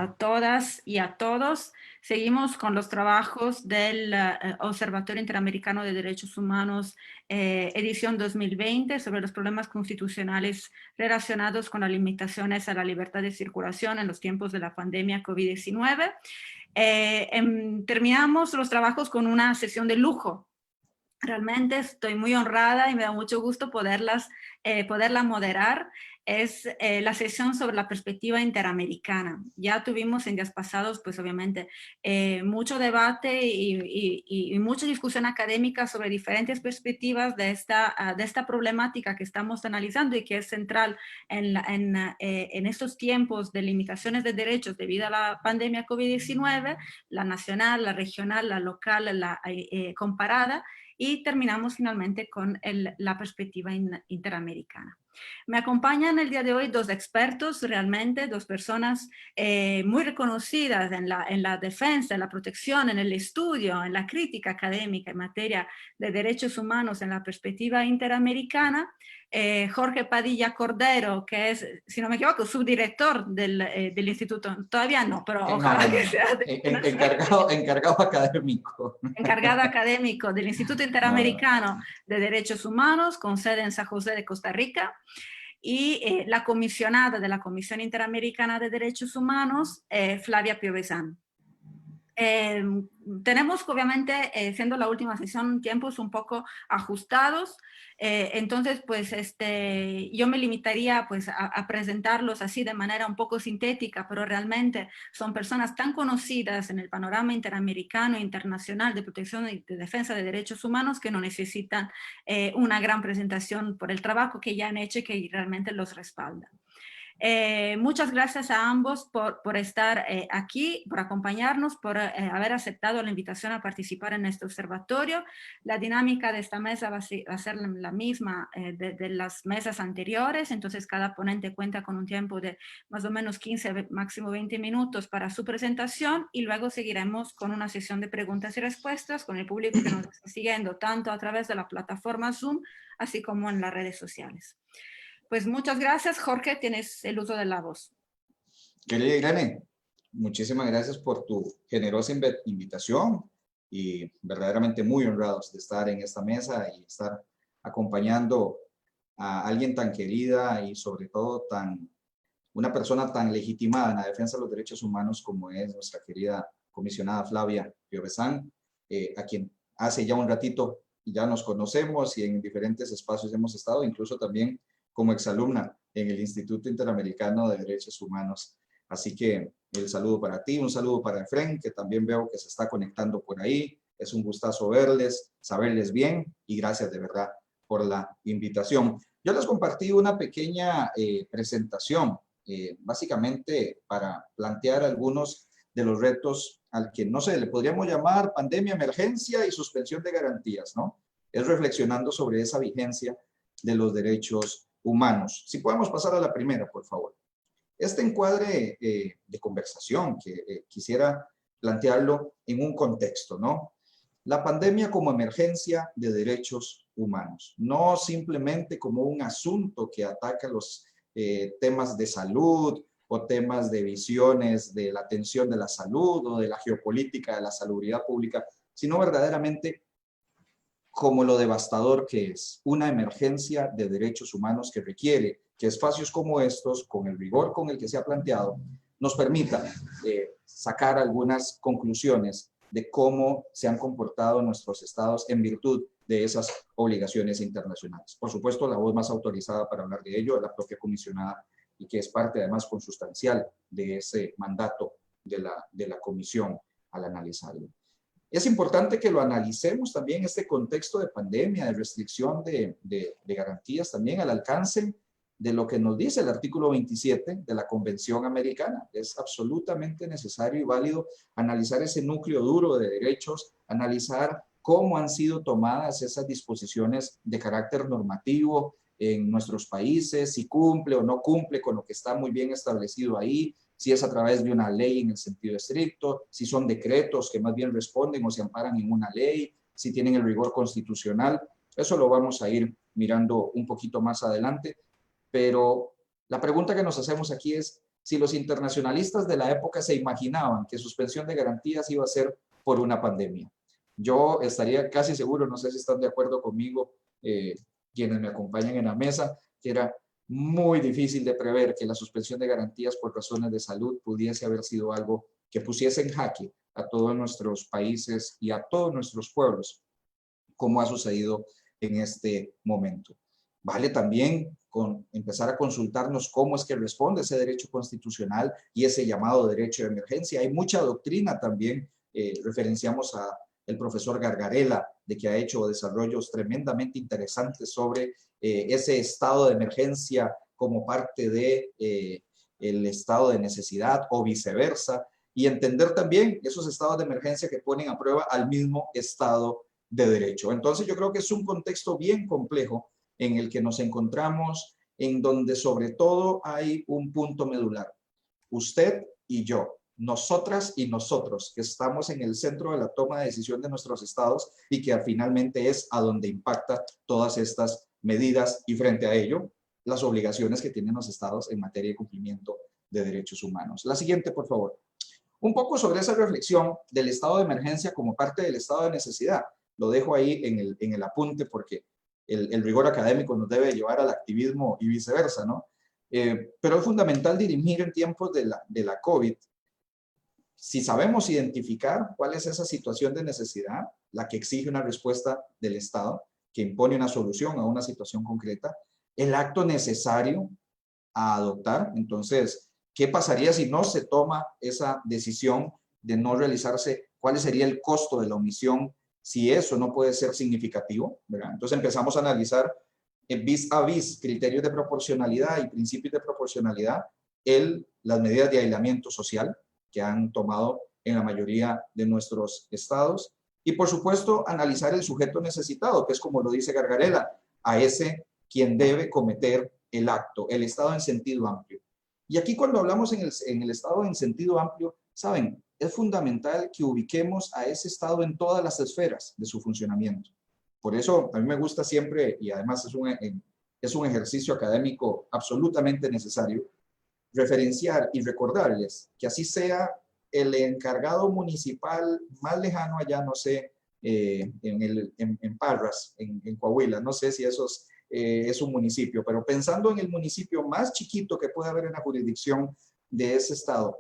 a todas y a todos. Seguimos con los trabajos del Observatorio Interamericano de Derechos Humanos, edición 2020, sobre los problemas constitucionales relacionados con las limitaciones a la libertad de circulación en los tiempos de la pandemia COVID-19. Terminamos los trabajos con una sesión de lujo. Realmente estoy muy honrada y me da mucho gusto poderla moderar. Es la sesión sobre la perspectiva interamericana. Ya tuvimos en días pasados, pues obviamente, mucho debate y mucha discusión académica sobre diferentes perspectivas de esta problemática que estamos analizando y que es central en estos tiempos de limitaciones de derechos debido a la pandemia COVID-19, la nacional, la regional, la local, la comparada. Y terminamos finalmente con la perspectiva interamericana. Me acompañan el día de hoy dos expertos, realmente dos personas muy reconocidas en la defensa, en la protección, en el estudio, en la crítica académica en materia de derechos humanos en la perspectiva interamericana. Jorge Padilla Cordero, que es, si no me equivoco, subdirector del instituto. Todavía no, pero ojalá que sea de encargado académico. Encargado académico del Instituto Interamericano de Derechos Humanos, con sede en San José de Costa Rica, y la comisionada de la Comisión Interamericana de Derechos Humanos, Flavia Piovesan. Tenemos obviamente, siendo la última sesión, tiempos un poco ajustados, entonces pues yo me limitaría pues a presentarlos así de manera un poco sintética, pero realmente son personas tan conocidas en el panorama interamericano e internacional de protección y de defensa de derechos humanos que no necesitan una gran presentación por el trabajo que ya han hecho y que realmente los respalda. Muchas gracias a ambos por estar aquí, por acompañarnos, por haber aceptado la invitación a participar en este observatorio. La dinámica de esta mesa va a ser la misma de las mesas anteriores, entonces cada ponente cuenta con un tiempo de más o menos 15, máximo 20 minutos para su presentación, y luego seguiremos con una sesión de preguntas y respuestas con el público que nos está siguiendo, tanto a través de la plataforma Zoom, así como en las redes sociales. Pues muchas gracias, Jorge, tienes el uso de la voz. Querida Irene, muchísimas gracias por tu generosa invitación y verdaderamente muy honrados de estar en esta mesa y estar acompañando a alguien tan querida y sobre todo una persona tan legitimada en la defensa de los derechos humanos como es nuestra querida comisionada Flavia Piovesan, a quien hace ya un ratito ya nos conocemos y en diferentes espacios hemos estado, incluso también como exalumna en el Instituto Interamericano de Derechos Humanos. Así que el saludo para ti, un saludo para Efren, que también veo que se está conectando por ahí. Es un gustazo verles, saberles bien y gracias de verdad por la invitación. Yo les compartí una pequeña presentación, básicamente para plantear algunos de los retos al que, no sé, le podríamos llamar pandemia, emergencia y suspensión de garantías, ¿no? Es reflexionando sobre esa vigencia de los derechos humanos. Si podemos pasar a la primera, por favor. Este encuadre de conversación que quisiera plantearlo en un contexto, ¿no? La pandemia como emergencia de derechos humanos, no simplemente como un asunto que ataca los temas de salud o temas de visiones de la atención de la salud o de la geopolítica de la salubridad pública, sino verdaderamente como lo devastador que es una emergencia de derechos humanos que requiere que espacios como estos, con el rigor con el que se ha planteado, nos permitan sacar algunas conclusiones de cómo se han comportado nuestros estados en virtud de esas obligaciones internacionales. Por supuesto, la voz más autorizada para hablar de ello es la propia comisionada y que es parte además consustancial de ese mandato de la comisión al analizarlo. Es importante que lo analicemos también en este contexto de pandemia, de restricción de garantías también al alcance de lo que nos dice el artículo 27 de la Convención Americana. Es absolutamente necesario y válido analizar ese núcleo duro de derechos, analizar cómo han sido tomadas esas disposiciones de carácter normativo en nuestros países, si cumple o no cumple con lo que está muy bien establecido ahí, si es a través de una ley en el sentido estricto, si son decretos que más bien responden o se amparan en una ley, si tienen el rigor constitucional. Eso lo vamos a ir mirando un poquito más adelante, pero la pregunta que nos hacemos aquí es si los internacionalistas de la época se imaginaban que suspensión de garantías iba a ser por una pandemia. Yo estaría casi seguro, no sé si están de acuerdo conmigo, quienes me acompañan en la mesa, que era muy difícil de prever que la suspensión de garantías por razones de salud pudiese haber sido algo que pusiese en jaque a todos nuestros países y a todos nuestros pueblos, como ha sucedido en este momento. Vale también empezar a consultarnos cómo es que responde ese derecho constitucional y ese llamado derecho de emergencia. Hay mucha doctrina también, referenciamos a el profesor Gargarella, de que ha hecho desarrollos tremendamente interesantes sobre ese estado de emergencia como parte de el estado de necesidad o viceversa, y entender también esos estados de emergencia que ponen a prueba al mismo estado de derecho. Entonces yo creo que es un contexto bien complejo en el que nos encontramos, en donde sobre todo hay un punto medular. Usted y yo, nosotras y nosotros, que estamos en el centro de la toma de decisión de nuestros estados y que finalmente es a donde impacta todas estas medidas y frente a ello, las obligaciones que tienen los estados en materia de cumplimiento de derechos humanos. La siguiente, por favor. Un poco sobre esa reflexión del estado de emergencia como parte del estado de necesidad. Lo dejo ahí en el apunte porque el rigor académico nos debe llevar al activismo y viceversa, ¿no? Pero es fundamental dirimir en tiempos de la COVID. Si sabemos identificar cuál es esa situación de necesidad, la que exige una respuesta del Estado, que impone una solución a una situación concreta, el acto necesario a adoptar. Entonces, ¿qué pasaría si no se toma esa decisión de no realizarse? ¿Cuál sería el costo de la omisión si eso no puede ser significativo? ¿Verdad? Entonces empezamos a analizar vis a vis criterios de proporcionalidad y principios de proporcionalidad, las medidas de aislamiento social que han tomado en la mayoría de nuestros estados, y por supuesto analizar el sujeto necesitado, que es como lo dice Gargarella, a ese quien debe cometer el acto, el estado en sentido amplio. Y aquí cuando hablamos en el estado en sentido amplio, saben, es fundamental que ubiquemos a ese estado en todas las esferas de su funcionamiento. Por eso a mí me gusta siempre, y además es un ejercicio académico absolutamente necesario, referenciar y recordarles que así sea el encargado municipal más lejano allá, no sé, en Parras, en Coahuila, no sé si es un municipio, pero pensando en el municipio más chiquito que puede haber en la jurisdicción de ese estado,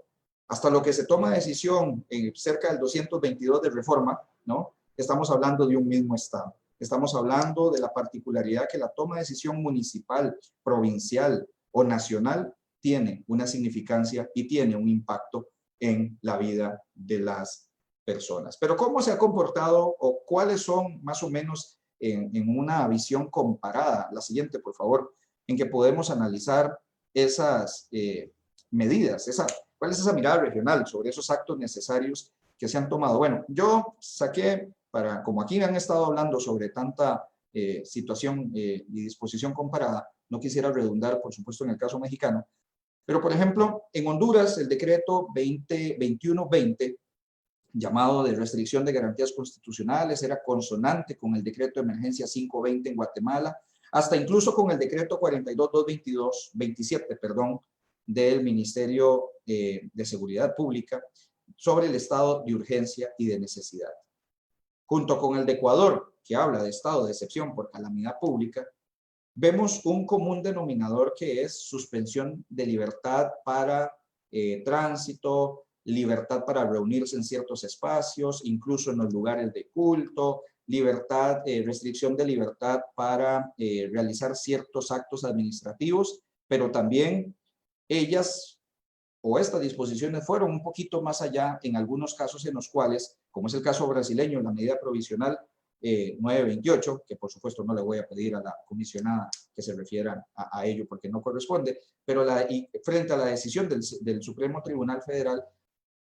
hasta lo que se toma decisión en cerca del 222 de reforma, ¿no? Estamos hablando de un mismo estado. Estamos hablando de la particularidad que la toma de decisión municipal, provincial o nacional tiene una significancia y tiene un impacto en la vida de las personas. Pero ¿cómo se ha comportado o cuáles son más o menos en una visión comparada? La siguiente, por favor, en que podemos analizar esas medidas, ¿cuál es esa mirada regional sobre esos actos necesarios que se han tomado? Bueno, yo saqué, como aquí han estado hablando sobre tanta situación y disposición comparada, no quisiera redundar, por supuesto, en el caso mexicano, pero por ejemplo, en Honduras, el decreto 2120, llamado de restricción de garantías constitucionales, era consonante con el decreto de emergencia 520 en Guatemala, hasta incluso con el decreto 42227, del Ministerio de Seguridad Pública sobre el estado de urgencia y de necesidad. Junto con el de Ecuador, que habla de estado de excepción por calamidad pública, vemos un común denominador que es suspensión de libertad para tránsito, libertad para reunirse en ciertos espacios, incluso en los lugares de culto, restricción de libertad para realizar ciertos actos administrativos, pero también estas disposiciones fueron un poquito más allá en algunos casos en los cuales, como es el caso brasileño, la medida provisional 928, que por supuesto no le voy a pedir a la comisionada que se refiera a ello porque no corresponde, pero frente a la decisión del Supremo Tribunal Federal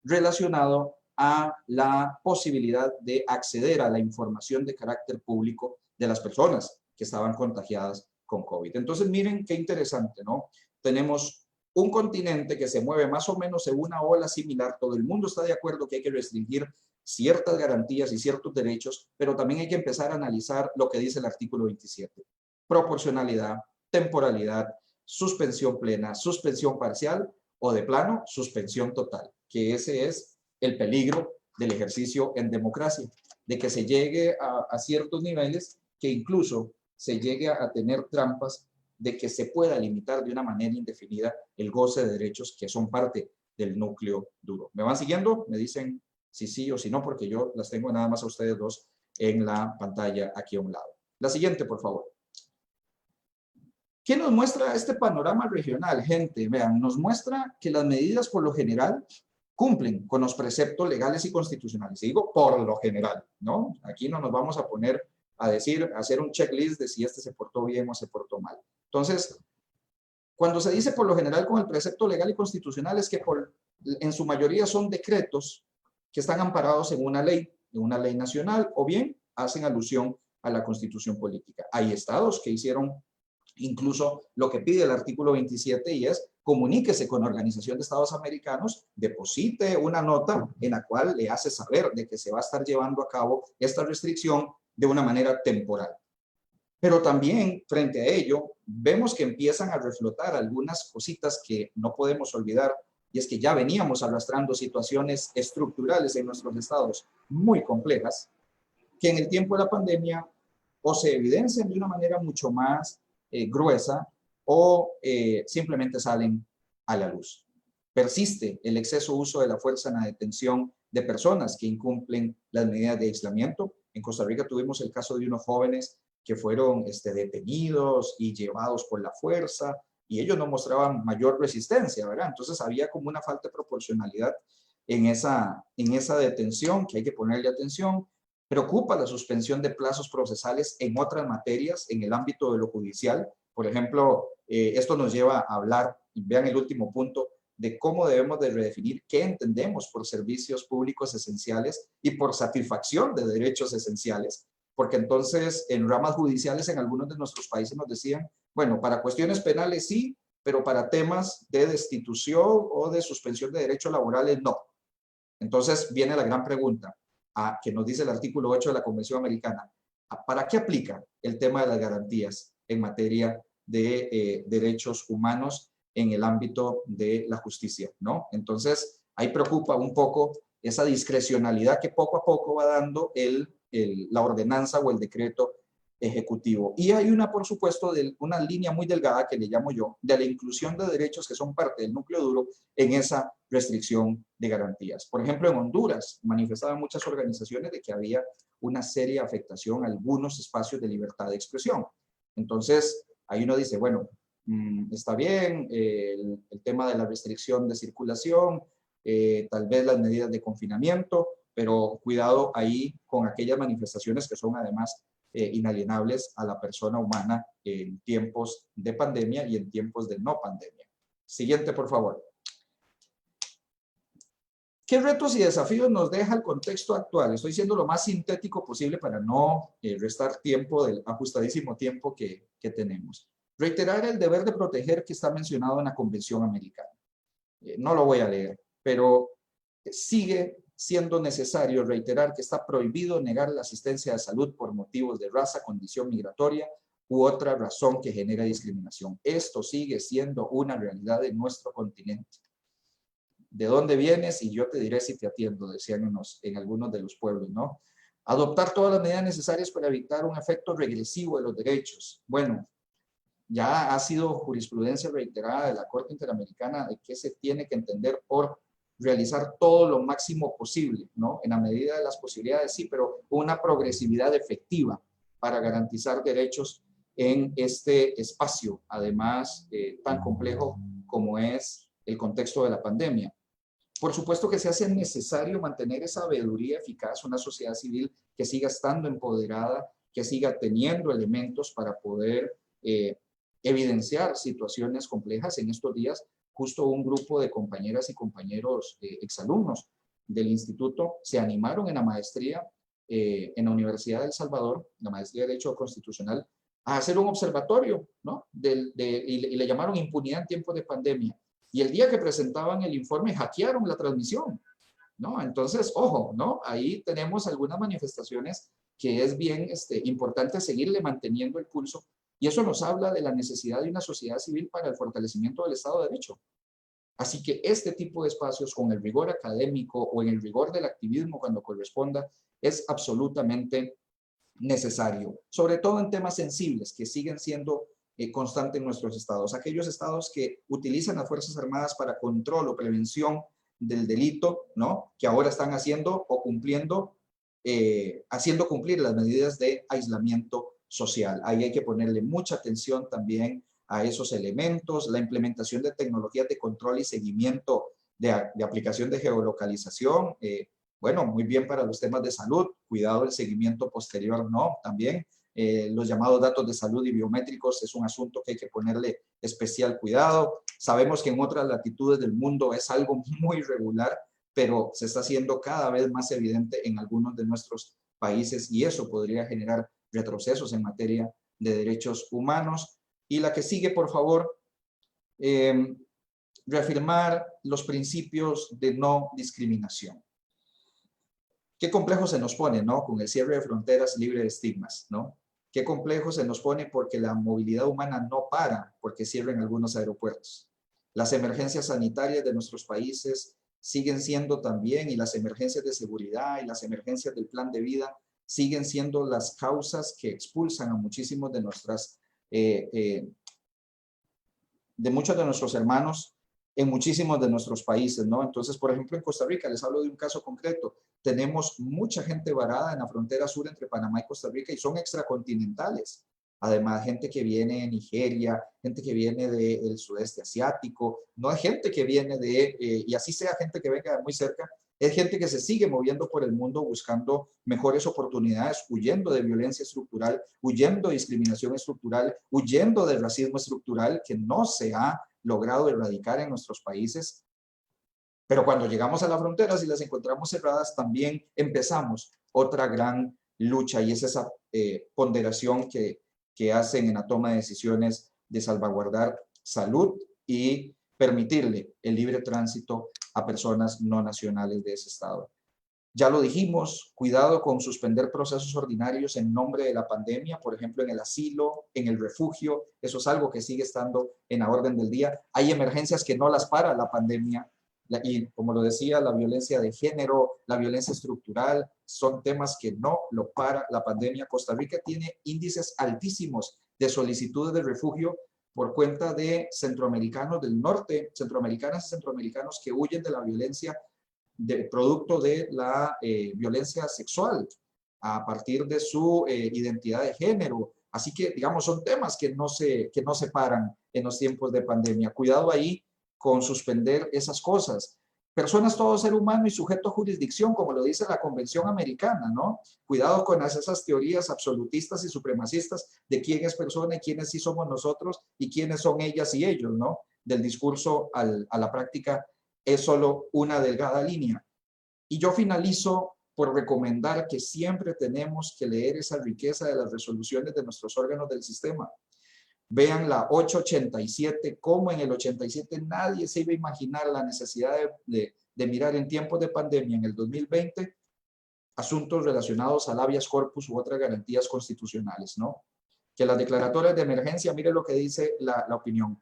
relacionado a la posibilidad de acceder a la información de carácter público de las personas que estaban contagiadas con COVID. Entonces miren qué interesante, ¿no? Tenemos un continente que se mueve más o menos en una ola similar, todo el mundo está de acuerdo que hay que restringir ciertas garantías y ciertos derechos, pero también hay que empezar a analizar lo que dice el artículo 27. Proporcionalidad, temporalidad, suspensión plena, suspensión parcial o de plano, suspensión total, que ese es el peligro del ejercicio en democracia, de que se llegue a ciertos niveles, que incluso se llegue a tener trampas, de que se pueda limitar de una manera indefinida el goce de derechos que son parte del núcleo duro. ¿Me van siguiendo? Me dicen si sí o si no, porque yo las tengo nada más a ustedes dos en la pantalla aquí a un lado. La siguiente, por favor. ¿Qué nos muestra este panorama regional, gente? Vean, nos muestra que las medidas por lo general cumplen con los preceptos legales y constitucionales. Y digo por lo general, ¿no? Aquí no nos vamos a poner a decir, a hacer un checklist de si este se portó bien o se portó mal. Entonces, cuando se dice por lo general con el precepto legal y constitucional, es que en su mayoría son decretos que están amparados en una ley nacional, o bien hacen alusión a la constitución política. Hay estados que hicieron incluso lo que pide el artículo 27, y es comuníquese con la Organización de Estados Americanos, deposite una nota en la cual le hace saber de que se va a estar llevando a cabo esta restricción de una manera temporal. Pero también, frente a ello, vemos que empiezan a reflotar algunas cositas que no podemos olvidar, y es que ya veníamos arrastrando situaciones estructurales en nuestros estados muy complejas, que en el tiempo de la pandemia o se evidencian de una manera mucho más gruesa, o simplemente salen a la luz. Persiste el exceso uso de la fuerza en la detención de personas que incumplen las medidas de aislamiento. En Costa Rica tuvimos el caso de unos jóvenes que fueron detenidos y llevados por la fuerza, y ellos no mostraban mayor resistencia, ¿verdad? Entonces había como una falta de proporcionalidad en esa detención, que hay que ponerle atención. Preocupa la suspensión de plazos procesales en otras materias en el ámbito de lo judicial. Por ejemplo, esto nos lleva a hablar, vean el último punto, de cómo debemos de redefinir qué entendemos por servicios públicos esenciales y por satisfacción de derechos esenciales, porque entonces en ramas judiciales en algunos de nuestros países nos decían, bueno, para cuestiones penales sí, pero para temas de destitución o de suspensión de derechos laborales no. Entonces viene la gran pregunta, que nos dice el artículo 8 de la Convención Americana. ¿Para qué aplica el tema de las garantías en materia de derechos humanos en el ámbito de la justicia, ¿no? Entonces, ahí preocupa un poco esa discrecionalidad que poco a poco va dando la ordenanza o el decreto ejecutivo. Y hay por supuesto, una línea muy delgada que le llamo yo, de la inclusión de derechos que son parte del núcleo duro en esa restricción de garantías. Por ejemplo, en Honduras manifestaban muchas organizaciones de que había una seria afectación a algunos espacios de libertad de expresión. Entonces, ahí uno dice, bueno, está bien el tema de la restricción de circulación, tal vez las medidas de confinamiento, pero cuidado ahí con aquellas manifestaciones que son además inalienables a la persona humana en tiempos de pandemia y en tiempos de no pandemia. Siguiente, por favor. ¿Qué retos y desafíos nos deja el contexto actual? Estoy siendo lo más sintético posible para no restar tiempo del ajustadísimo tiempo que tenemos. Reiterar el deber de proteger que está mencionado en la Convención Americana. No lo voy a leer, pero sigue siendo necesario reiterar que está prohibido negar la asistencia de salud por motivos de raza, condición migratoria u otra razón que genere discriminación. Esto sigue siendo una realidad en nuestro continente. ¿De dónde vienes? Y yo te diré si te atiendo, decían en algunos de los pueblos, ¿no? Adoptar todas las medidas necesarias para evitar un efecto regresivo de los derechos. Bueno, ya ha sido jurisprudencia reiterada de la Corte Interamericana de que se tiene que entender por realizar todo lo máximo posible, ¿no? En la medida de las posibilidades, sí, pero una progresividad efectiva para garantizar derechos en este espacio, además tan complejo como es el contexto de la pandemia. Por supuesto que se hace necesario mantener esa veeduría eficaz, una sociedad civil que siga estando empoderada, que siga teniendo elementos para poder evidenciar situaciones complejas. En estos días, justo un grupo de compañeras y compañeros exalumnos del instituto se animaron en la maestría en la Universidad de El Salvador, la maestría de Derecho Constitucional, a hacer un observatorio, ¿no? Y le llamaron impunidad en tiempos de pandemia. Y el día que presentaban el informe, hackearon la transmisión, ¿no? Entonces, ojo, ¿no? Ahí tenemos algunas manifestaciones que es bien importante seguirle manteniendo el pulso, y eso nos habla de la necesidad de una sociedad civil para el fortalecimiento del Estado de Derecho. Así que este tipo de espacios con el rigor académico o en el rigor del activismo cuando corresponda es absolutamente necesario, sobre todo en temas sensibles que siguen siendo constantes en nuestros estados. Aquellos estados que utilizan las Fuerzas Armadas para control o prevención del delito, ¿no? Que ahora están haciendo o cumpliendo, haciendo cumplir las medidas de aislamiento social. Ahí hay que ponerle mucha atención también a esos elementos, la implementación de tecnologías de control y seguimiento de aplicación de geolocalización, bueno, muy bien para los temas de salud, cuidado el seguimiento posterior, no, también los llamados datos de salud y biométricos es un asunto que hay que ponerle especial cuidado. Sabemos que en otras latitudes del mundo es algo muy regular, pero se está haciendo cada vez más evidente en algunos de nuestros países y eso podría generar retrocesos en materia de derechos humanos. Y la que sigue, por favor, reafirmar los principios de no discriminación. Qué complejo se nos pone, ¿no? Con el cierre de fronteras libre de estigmas, ¿no? Qué complejo se nos pone porque la movilidad humana no para porque cierren algunos aeropuertos. Las emergencias sanitarias de nuestros países siguen siendo también, y las emergencias de seguridad y las emergencias del plan de vida siguen siendo las causas que expulsan a muchísimos de muchos de nuestros hermanos en muchísimos de nuestros países, ¿no? Entonces, por ejemplo, en Costa Rica, les hablo de un caso concreto, tenemos mucha gente varada en la frontera sur entre Panamá y Costa Rica y son extracontinentales. Además, gente que viene de Nigeria, gente que viene del sudeste asiático, no hay gente que viene y así sea gente que venga de muy cerca, es gente que se sigue moviendo por el mundo buscando mejores oportunidades, huyendo de violencia estructural, huyendo de discriminación estructural, huyendo del racismo estructural que no se ha logrado erradicar en nuestros países. Pero cuando llegamos a las fronteras y las encontramos cerradas, también empezamos otra gran lucha y es esa ponderación que hacen en la toma de decisiones de salvaguardar salud y permitirle el libre tránsito a personas no nacionales de ese estado. Ya lo dijimos, cuidado con suspender procesos ordinarios en nombre de la pandemia, por ejemplo, en el asilo, en el refugio, eso es algo que sigue estando en la orden del día. Hay emergencias que no las para la pandemia y, como lo decía, la violencia de género, la violencia estructural, son temas que no lo para la pandemia. Costa Rica tiene índices altísimos de solicitudes de refugio por cuenta de centroamericanos del norte, centroamericanas y centroamericanos que huyen de la violencia producto de la violencia sexual a partir de su identidad de género. Así que, digamos, son temas que no se paran en los tiempos de pandemia. Cuidado ahí con suspender esas cosas. Personas, todo ser humano y sujeto a jurisdicción, como lo dice la Convención Americana, ¿no? Cuidado con esas teorías absolutistas y supremacistas de quién es persona y quiénes sí somos nosotros y quiénes son ellas y ellos, ¿no? Del discurso a la práctica es solo una delgada línea. Y yo finalizo por recomendar que siempre tenemos que leer esa riqueza de las resoluciones de nuestros órganos del sistema. Vean la 887, cómo en el 87 nadie se iba a imaginar la necesidad de mirar en tiempos de pandemia en el 2020 asuntos relacionados al habeas corpus u otras garantías constitucionales, ¿no? Que las declaratorias de emergencia, mire lo que dice la opinión,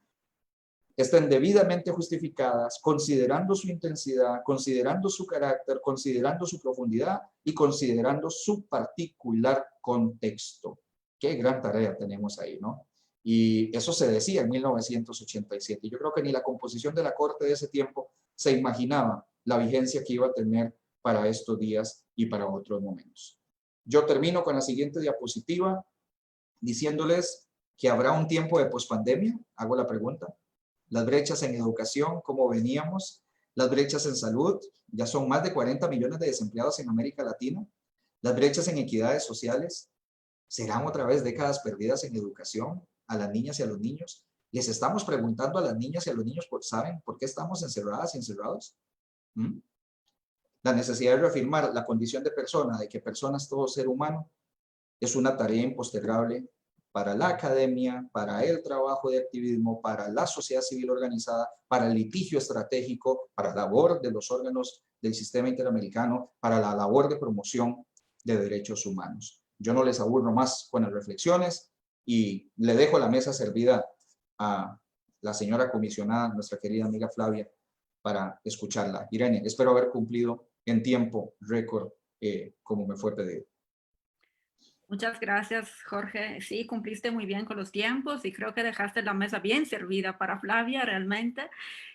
estén debidamente justificadas, considerando su intensidad, considerando su carácter, considerando su profundidad y considerando su particular contexto. Qué gran tarea tenemos ahí, ¿no? Y eso se decía en 1987. Yo creo que ni la composición de la Corte de ese tiempo se imaginaba la vigencia que iba a tener para estos días y para otros momentos. Yo termino con la siguiente diapositiva diciéndoles que habrá un tiempo de pospandemia. Hago la pregunta. Las brechas en educación, como veníamos, las brechas en salud, ya son más de 40 millones de desempleados en América Latina, las brechas en equidades sociales, ¿serán otra vez décadas perdidas en educación a las niñas y a los niños? Les estamos preguntando a las niñas y a los niños, ¿saben por qué estamos encerradas y encerrados? La necesidad de reafirmar la condición de persona, de que persona es todo ser humano, es una tarea impostergable para la academia, para el trabajo de activismo, para la sociedad civil organizada, para el litigio estratégico, para la labor de los órganos del sistema interamericano, para la labor de promoción de derechos humanos. Yo no les aburro más con las reflexiones y le dejo la mesa servida a la señora comisionada, nuestra querida amiga Flavia, para escucharla. Irene, espero haber cumplido en tiempo récord como me fue pedido. Muchas gracias, Jorge. Sí, cumpliste muy bien con los tiempos y creo que dejaste la mesa bien servida para Flavia realmente.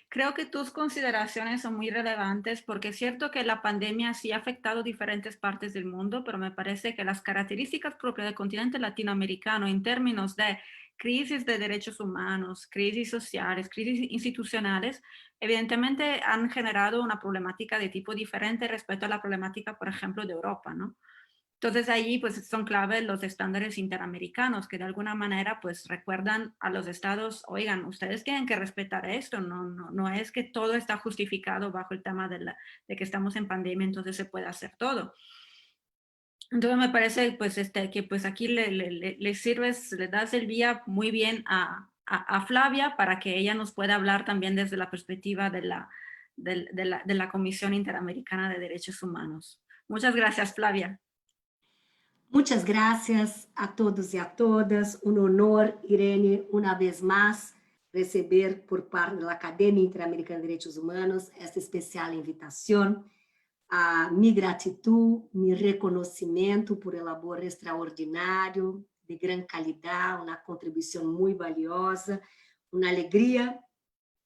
Creo que tus consideraciones son muy relevantes porque es cierto que la pandemia sí ha afectado diferentes partes del mundo, pero me parece que las características propias del continente latinoamericano en términos de crisis de derechos humanos, crisis sociales, crisis institucionales, evidentemente han generado una problemática de tipo diferente respecto a la problemática, por ejemplo, de Europa, ¿no? Entonces ahí pues son clave los estándares interamericanos que de alguna manera pues recuerdan a los estados, oigan, ustedes tienen que respetar esto, no es que todo está justificado bajo el tema de que estamos en pandemia, entonces se puede hacer todo. Entonces me parece pues que pues aquí le sirves, le das el vía muy bien a Flavia para que ella nos pueda hablar también desde la perspectiva de la Comisión Interamericana de Derechos Humanos. Muchas gracias, Flavia. Muchas gracias a todos y a todas. Un honor, Irene, una vez más, receber por parte da Academia Interamericana de Direitos Humanos esta especial invitação. Mi gratitud, mi reconhecimento por el labor extraordinário, de gran calidad, uma contribuição muito valiosa, uma alegria,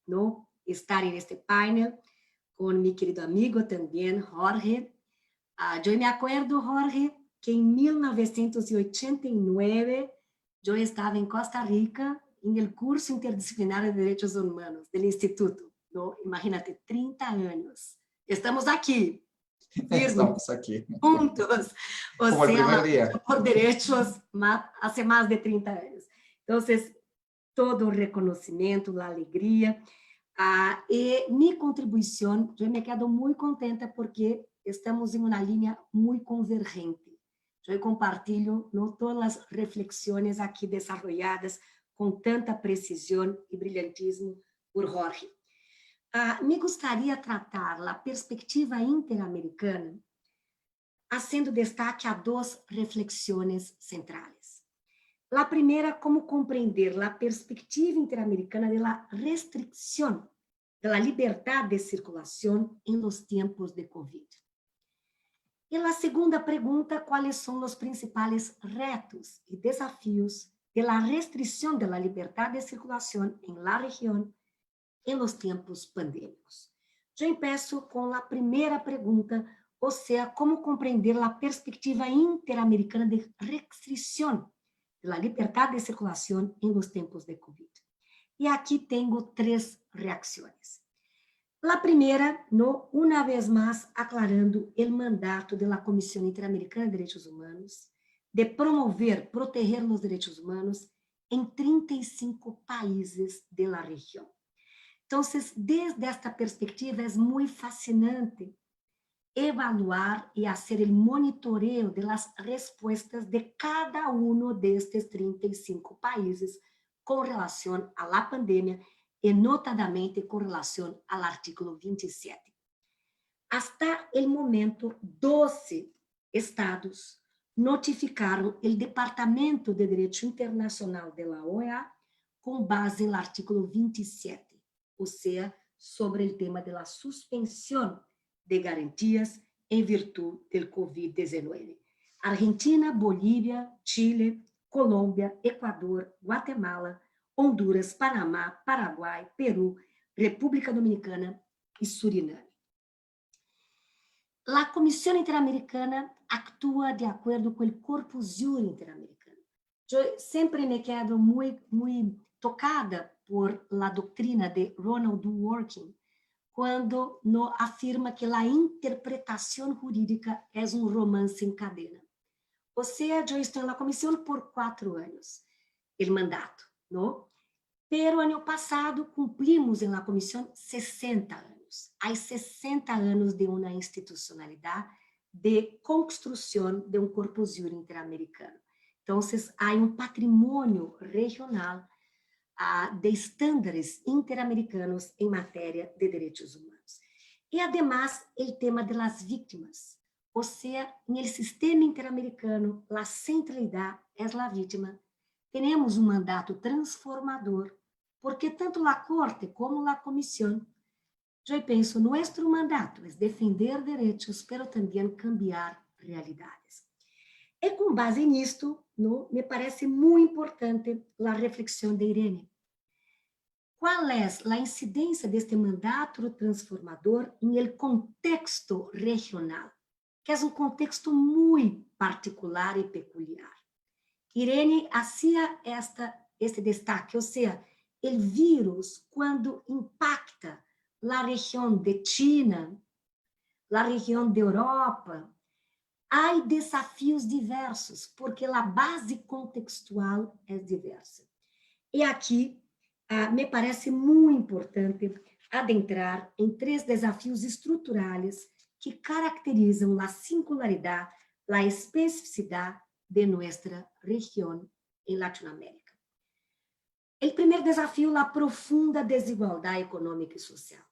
¿no?, estar en este panel con mi querido amigo también, Jorge. Yo me acuerdo, Jorge, que em 1989 eu estava em Costa Rica em el curso interdisciplinar de Direitos Humanos do Instituto. ¿No? Imagínate, 30 anos. Estamos aqui, firmes, Estamos aquí. juntos. O Como el primer sea, día. por derechos hace más de 30 anos. Entonces, todo o reconhecimento, a alegria. E minha contribuição, eu me quedo muito contenta porque estamos em uma linha muito convergente. Eu compartilho, ¿no?, todas as reflexões aqui desarrolladas com tanta precisão e brilhantismo por Jorge. Me gostaria de tratar a perspectiva interamericana, haciendo destaque a duas reflexões centrais. A primeira, como compreender a perspectiva interamericana da restrição da liberdade de circulação em los tempos de Covid. E a segunda pergunta, quais são os principais retos e desafios de la restrição de la liberdade de circulação em la região em los tempos pandêmicos. Eu empeço com a primeira pergunta, ou seja, como compreender a perspectiva interamericana de restrição de la liberdade de circulação em los tempos de Covid. E aqui tenho três reações. A primeira, no, uma vez mais, aclarando o mandato da Comissão Interamericana de Direitos Humanos de promover, proteger os direitos humanos em 35 países da região. Então, desde esta perspectiva, é muito fascinante evaluar e fazer o monitoreo das respostas de cada destes 35 países com relação à pandemia e notadamente com relação ao artículo 27. Hasta o momento, 12 estados notificaram o Departamento de Direito Internacional da OEA com base no artículo 27, ou seja, sobre o tema da suspensão de garantias em virtude do Covid-19. Argentina, Bolívia, Chile, Colômbia, Equador, Guatemala, Honduras, Panamá, Paraguai, Peru, República Dominicana e Suriname. A Comissão Interamericana atua de acordo com o Corpus Juris Interamericano. Eu sempre me quedo muito tocada por la doutrina de Ronald Dworkin, quando afirma que a interpretação jurídica é um romance em cadena. Ou seja, eu estou na comissão por 4 anos, o mandato, não? Pero ano passado cumprimos na comissão 60 anos. Há 60 anos de uma institucionalidade de construção de um corpus juris interamericano. Então, há patrimônio regional de estándares interamericanos em matéria de direitos humanos. E, además, o tema das vítimas. Ou seja, no sistema interamericano, a centralidade é a vítima. Temos um mandato transformador, porque tanto a Corte como a Comissão yo pienso, nuestro mandato es defender derechos, pero también cambiar realidades. E com base nisto, me parece muito importante a reflexão de Irene. Qual é a incidência deste mandato transformador em el contexto regional, que é um contexto muito particular e peculiar? Irene hacía este destaque, ou seja, o vírus, quando impacta a região de China, a região de Europa, há desafios diversos, porque a base contextual é diversa. E aqui, me parece muito importante adentrar em 3 desafios estruturais que caracterizam a singularidade, a especificidade de nossa região em Latinoamérica. O primeiro desafio, a profunda desigualdade econômica e social.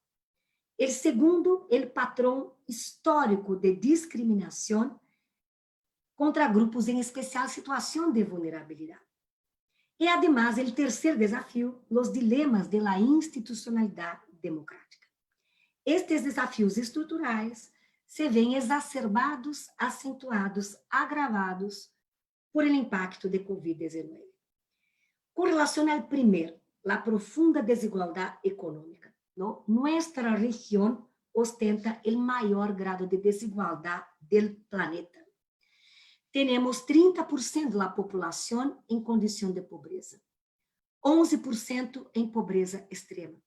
O segundo, o patrão histórico de discriminação contra grupos em especial situação de vulnerabilidade. E, además, o terceiro desafio, os dilemas da institucionalidade democrática. Estes desafios estruturais se veem exacerbados, acentuados, agravados por el impacto de Covid-19. Com relação ao primeiro, a profunda desigualdade econômica, nossa região ostenta o maior grado de desigualdade do planeta. Temos 30% da população em condição de pobreza, 11% em pobreza extrema,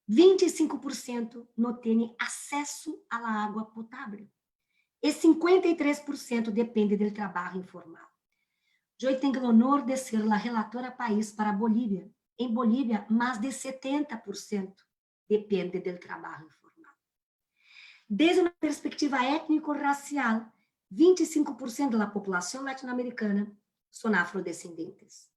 25% não tem acesso à água potável e 53% depende do trabalho informal. Eu tenho o honor de ser a relatora país para a Bolívia. Em Bolívia, mais de 70% depende do trabalho informal. Desde uma perspectiva étnico-racial, 25% da população latino-americana são afrodescendentes.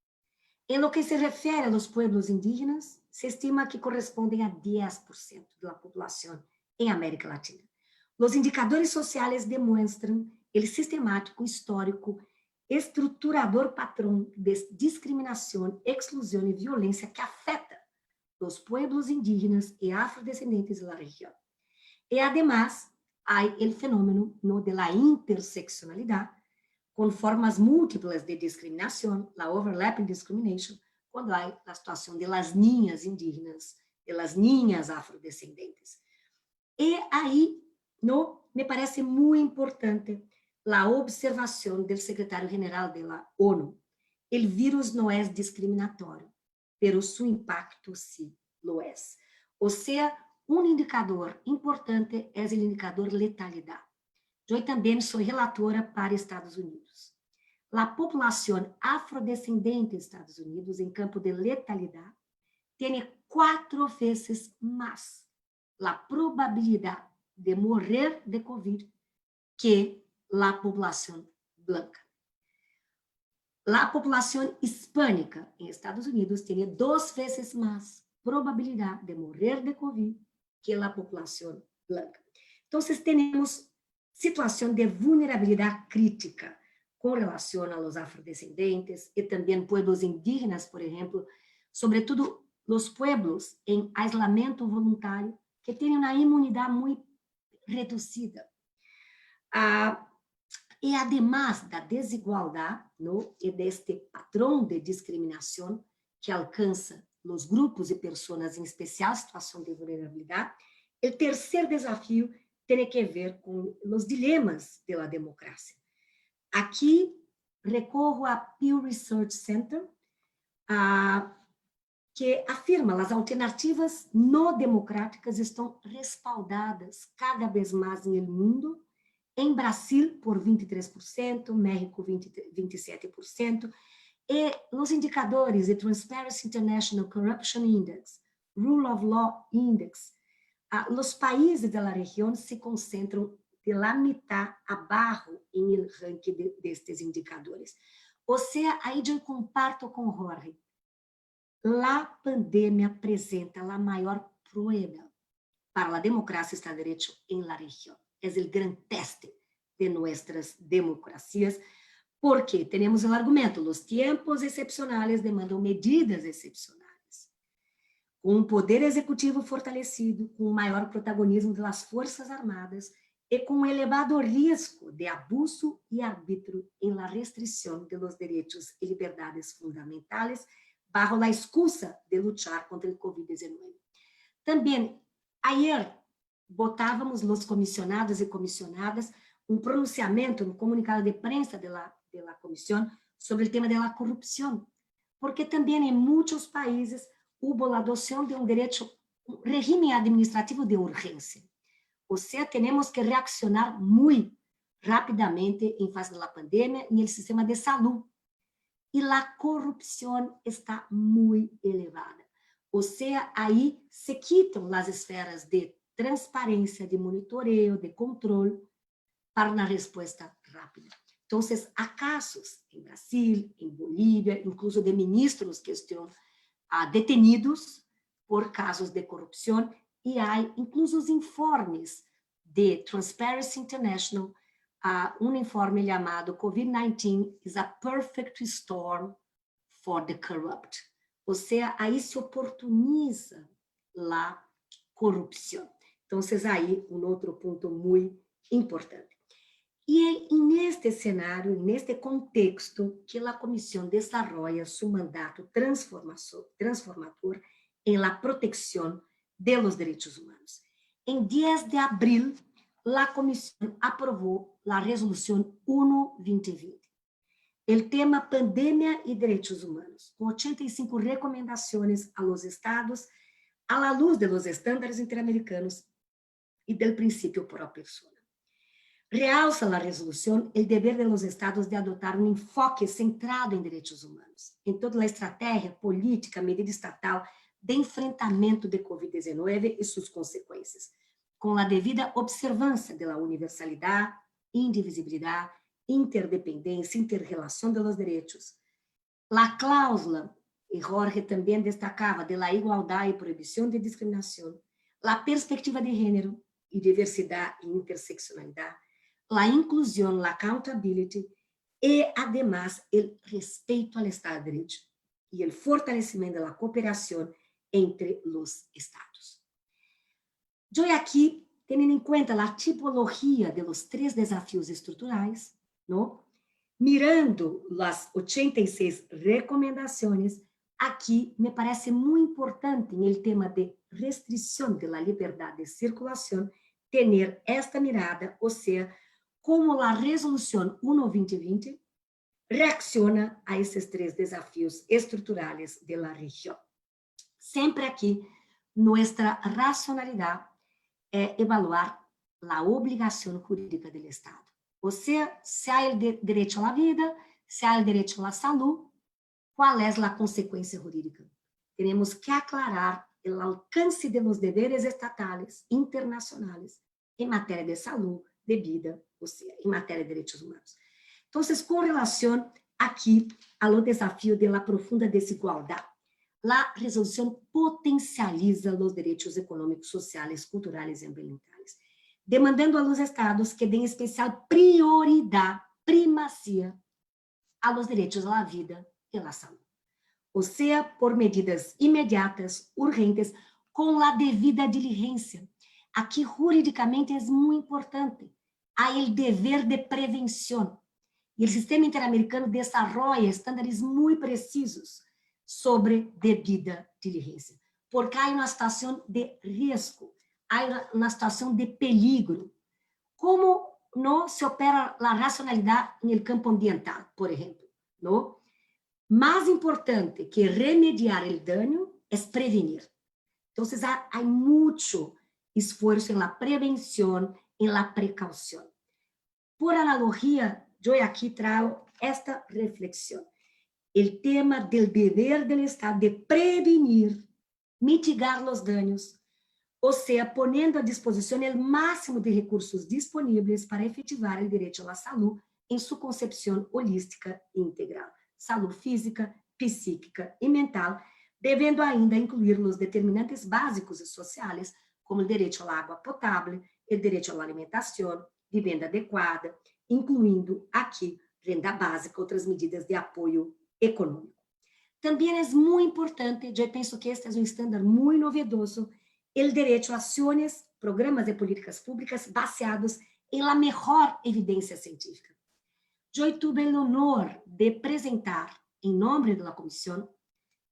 Em lo que se refere aos pueblos indígenas, se estima que correspondem a 10% da população em América Latina. Os indicadores sociais demonstram o sistemático, histórico, estruturador padrão de discriminação, exclusão e violência que afeta os pueblos indígenas e afrodescendentes da região. E, además, há o fenômeno da interseccionalidade, com formas múltiplas de discriminação, a overlapping discrimination, quando há a situação das niñas indígenas, das niñas afrodescendentes. E aí, me parece muito importante a observação do secretário-geral da ONU. O vírus não é discriminatório, pero seu impacto sim lo é. Ou seja, um indicador importante é o indicador letalidade. Eu também sou relatora para Estados Unidos. A população afrodescendente dos Estados Unidos, em campo de letalidade, tem 4 vezes mais a probabilidade de morrer de Covid que a população branca. A população hispânica em Estados Unidos tem 2 vezes mais probabilidade de morrer de Covid que a população branca. Então, temos situação de vulnerabilidade crítica com relação aos afrodescendentes e também pueblos indígenas, por exemplo, sobretudo os pueblos em isolamento voluntário, que têm uma imunidade muito reduzida. E, además da desigualdade e deste padrão de discriminação que alcança os grupos e pessoas em especial situação de vulnerabilidade, o terceiro desafio tem que ver com os dilemas da democracia. Aqui, recorro a Pew Research Center, que afirma que as alternativas não democráticas estão respaldadas cada vez mais no mundo, em Brasil por 23%, México 27%, e os indicadores de Transparency International Corruption Index, Rule of Law Index, os países da região se concentram de la mitad abaixo em el ranking destes indicadores. Ou seja, aí eu comparto com Jorge, a pandemia apresenta a maior prueba para a democracia e Estado de Direito em la região. É o grande teste de nossas democracias, porque temos o argumento, os tempos excepcionais demandam medidas excepcionais. com um poder executivo fortalecido, com um maior protagonismo das Forças Armadas e com um elevado risco de abuso e arbítrio em la restrição de los derechos e liberdades fundamentais bajo la excusa de luchar contra o Covid-19. Também, ayer, botávamos los comissionados e comissionadas um pronunciamento, um comunicado de prensa de la comissão sobre o tema da corrupção, porque também em muitos países houve a adoção de um direito, um regime administrativo de urgência. Ou seja, temos que reaccionar muito rapidamente em face da pandemia no sistema de saúde. E a corrupção está muito elevada. Ou seja, aí se quitam as esferas de transparência, de monitoreio, de controle, para uma resposta rápida. Então, há casos em Brasil, em Bolívia, incluso de ministros que estão detenidos por casos de corrupção, e há incluso os informes de Transparency International, um informe chamado COVID-19 is a perfect storm for the corrupt. Ou seja, aí se oportuniza a corrupção. Então, aí um outro ponto muito importante. E é neste cenário, neste contexto, que a comissão desenvolve seu mandato transformador em la protección de los derechos humanos. En 10 de abril, la Comisión aprobó la Resolución 1-2020. El tema Pandemia y Derechos Humanos, con 85 recomendaciones a los estados a la luz de los estándares interamericanos y del principio pro persona. Realza la resolución el deber de los estados de adoptar un enfoque centrado en derechos humanos, en toda la estrategia política, medida estatal de enfrentamento de Covid-19 e suas consequências, com a devida observância da universalidade, indivisibilidade, interdependência, interrelação de los direitos. A cláusula, e Jorge também destacava, de la igualdade e proibição de discriminação, a perspectiva de gênero e diversidade e interseccionalidade, a inclusão, a accountability e, además, o respeito ao Estado de Direito e o fortalecimento da cooperação entre os estados. Eu aqui, tendo em conta a tipologia de los 3 desafios estruturais, ¿no? Mirando as 86 recomendações, aqui me parece muito importante no tema de restrição de la liberdade de circulação, ter esta mirada, ou seja, como a resolução 1-2020 reacciona a esses 3 desafios estruturais de la região. Sempre aqui, nossa racionalidade é evaluar a obrigação jurídica do Estado. Ou seja, se há o direito à vida, se há o direito à saúde, qual é a consequência jurídica? Temos que aclarar o alcance de los deveres estatais internacionais em matéria de saúde, de vida, ou seja, em matéria de direitos humanos. Então, com relação aqui ao desafio da profunda desigualdade, a resolução potencializa os direitos econômicos, sociais, culturais e ambientais, demandando a los estados que deem especial prioridade, primazia, a los direitos à vida e à saúde. Ou seja, por medidas imediatas, urgentes, com a devida diligência. Aqui, juridicamente, é muito importante. Há o dever de prevenção. E o sistema interamericano desenvolve estándares muito precisos sobre devida diligência, porque há uma situação de risco, há uma situação de peligro. Como não se opera a racionalidade no campo ambiental, por exemplo, não? Mais importante que remediar o dano é prevenir. Então, há muito esforço na prevenção, na precaução. Por analogia, eu aqui trago esta reflexão. O tema do dever do Estado de prevenir, mitigar os danos, ou seja, ponendo à disposição o máximo de recursos disponíveis para efetivar o direito à saúde em sua concepção holística e integral. Saúde física, psíquica e mental, devendo ainda incluir os determinantes básicos e sociais, como o direito à água potável, o direito à alimentação, vivenda adequada, incluindo aqui renda básica, outras medidas de apoio econômico. Também é muito importante, eu penso que este é um estándar muito novedoso, o direito a ações, programas de políticas públicas baseados em la melhor evidência científica. Eu tive o honor de apresentar, em nome da comissão,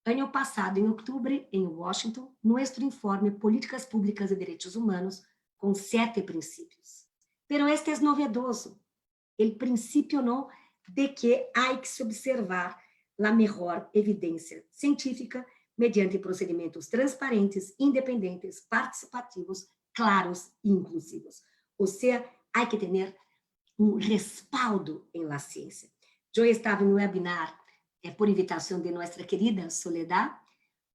ano passado, em outubro, em Washington, nosso informe Políticas Públicas de Direitos Humanos, com 7 princípios. Pero este é novedoso, o princípio não de que há que se observar a melhor evidência científica mediante procedimentos transparentes, independentes, participativos, claros e inclusivos. Ou seja, há que ter um respaldo em la ciência. Eu estava no webinar por invitação de nossa querida Soledad,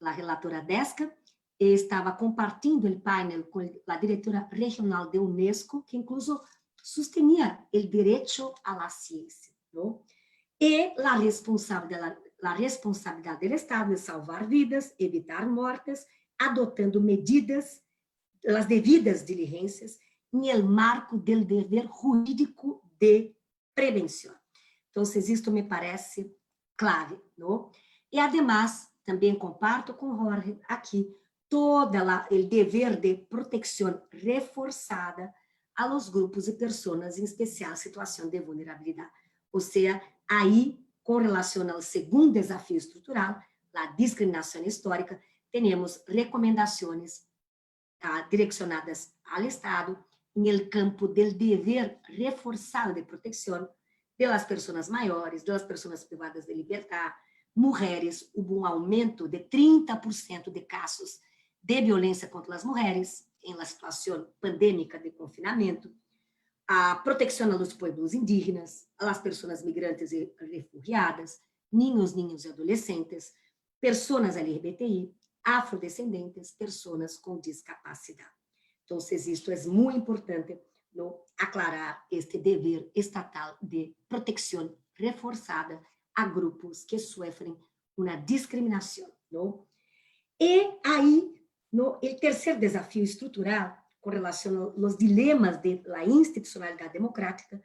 a relatora DESCA, e estava compartilhando o painel com a diretora regional de UNESCO, que incluso sostenía o direito à ciência, não? E a responsabilidade do Estado de salvar vidas, evitar mortes, adotando medidas, as devidas diligências, em el marco del dever jurídico de prevenção. Então, isto me parece clave, não? E, además, também comparto com Jorge aqui todo o dever de proteção reforçada a los grupos e pessoas em especial situação de vulnerabilidade. Ou seja, aí, com relação ao segundo desafio estrutural, a discriminação histórica, temos recomendações direcionadas ao Estado no campo do dever reforçado de proteção das pessoas maiores, das pessoas privadas de liberdade, mulheres. Houve aumento de 30% de casos de violência contra as mulheres em la situação pandêmica de confinamento, a proteção aos pueblos indígenas, às pessoas migrantes e refugiadas, niños e adolescentes, pessoas LGBTI, afrodescendentes, pessoas com discapacidade. Então, isto é muito importante, no aclarar este dever estatal de proteção reforçada a grupos que sofrem uma discriminação, não? E aí, o terceiro desafio estrutural, com relação aos dilemas da institucionalidade democrática,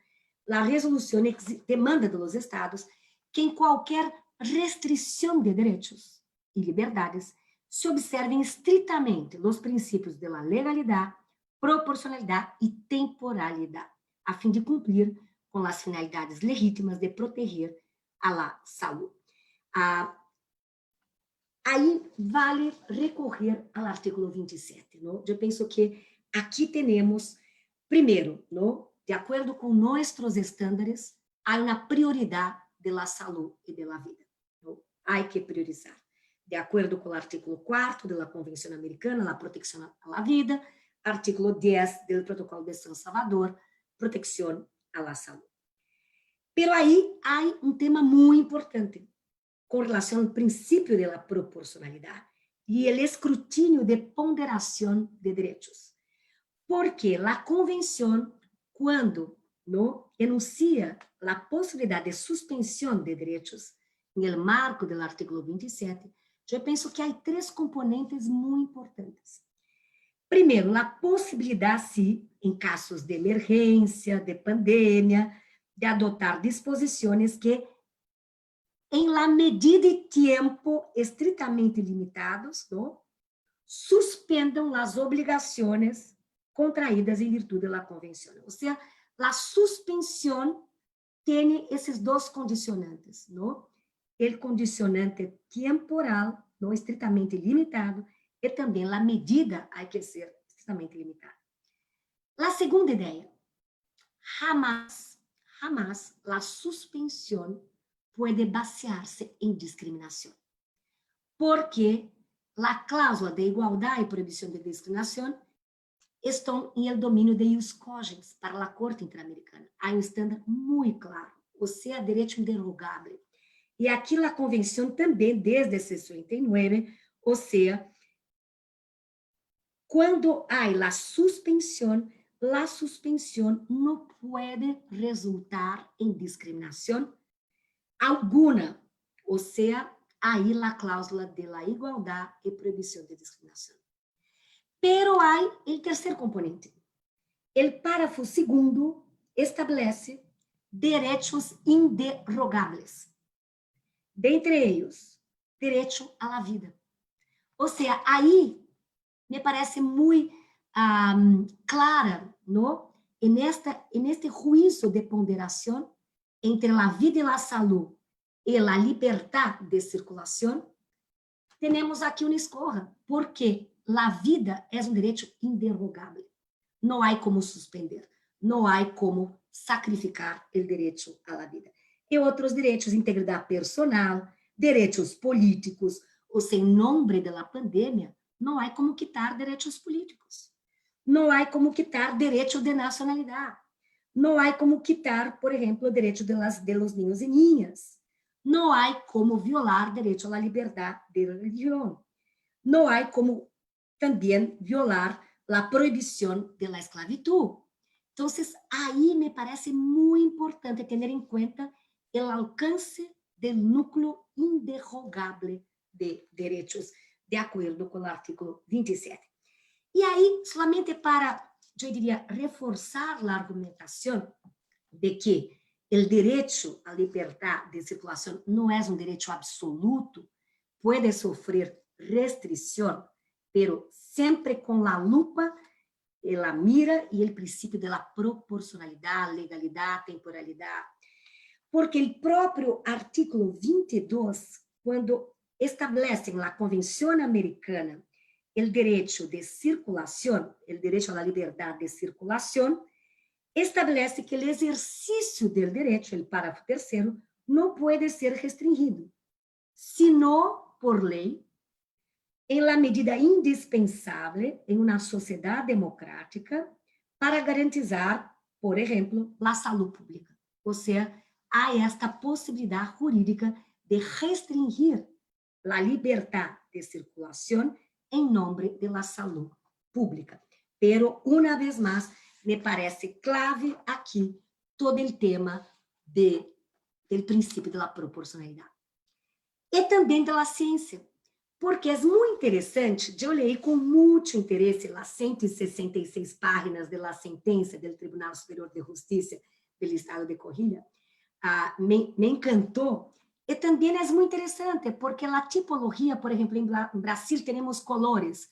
a resolução demanda dos Estados que em qualquer restrição de direitos e liberdades se observem estritamente os princípios da legalidade, proporcionalidade e temporalidade, a fim de cumprir com as finalidades legítimas de proteger a saúde. Aí vale recorrer ao artigo 27. Não? Eu penso que aqui temos, primeiro, não? De acordo com nossos estándares, há uma prioridade da saúde e da vida. Não? Há que priorizar. De acordo com o artigo 4º da Convenção Americana, a proteção à vida, artigo 10 do Protocolo de São Salvador, proteção à saúde. Pero aí há um tema muito importante, com relação ao princípio da proporcionalidade e o escrutínio de ponderação de direitos. Porque a convenção, quando não enuncia a possibilidade de suspensão de direitos no marco do artigo 27, eu penso que há 3 componentes muito importantes. Primeiro, a possibilidade, sim, em casos de emergência, de pandemia, de adotar disposições que, em la medida e tempo estritamente limitados, não, suspendam as obrigações contraídas em virtude da convenção. Ou seja, a suspensão tem esses 2 condicionantes, não? O condicionante temporal, não estritamente limitado, e também a medida há que ser estritamente limitada. A segunda ideia, jamás a suspensão pode basear-se em discriminação, porque a cláusula de igualdade e proibição de discriminação estão em el domínio de ius cogens para a Corte Interamericana. Há um estándar muito claro, ou seja, direito inderrogável. E aqui a convenção também, desde 69, ou seja, quando há a suspensão não pode resultar em discriminação alguma, ou seja, aí a cláusula de la igualdade e proibição de discriminação. Pero há o terceiro componente. O parágrafo 2º estabelece direitos inderrogáveis. Dentre eles, derecho a la vida. O sea, ahí me parece muy clara, ¿no? En este juicio de ponderación entre la vida y la salud y la libertad de circulación, tenemos aquí una escoja, porque la vida es un derecho inderrogable. No hay como suspender, no hay como sacrificar el derecho a la vida. Y otros derechos, integridad personal, derechos políticos, o sea, en nombre de la pandemia, no hay como quitar derechos políticos. No hay como quitar derechos de nacionalidad. No hay como quitar, por ejemplo, derechos de los niños y niñas. No hay como violar derecho a la libertad de religión. No hay como también violar la prohibición de la esclavitud. Entonces, ahí me parece muy importante tener en cuenta el alcance del núcleo inderrogable de derechos, de acuerdo con el artículo 27. Y ahí, solamente para, yo diría, reforzar la argumentación de que el derecho a libertad de circulación no es un derecho absoluto, puede sufrir restricción, pero siempre con la lupa, la mira y el principio de la proporcionalidad, legalidad, temporalidad. Porque el propio artículo 22, cuando establece en la Convención Americana el derecho de circulación, el derecho a la libertad de circulación, establece que el ejercicio del derecho, el párrafo tercero, no puede ser restringido, sino por ley, en la medida indispensable en una sociedad democrática para garantizar, por ejemplo, la salud pública. O sea, hay esta posibilidad jurídica de restringir la libertad de circulación en nombre de la salud pública. Pero, una vez más, me parece clave aquí todo el tema del princípio da proporcionalidade. E também da ciência, porque é muito interessante, eu li com muito interesse as 166 páginas da sentença do Tribunal Superior de Justiça do Estado de Coahuila, me encantou. E também é muito interessante, porque a tipologia, por exemplo, em Brasil temos colores,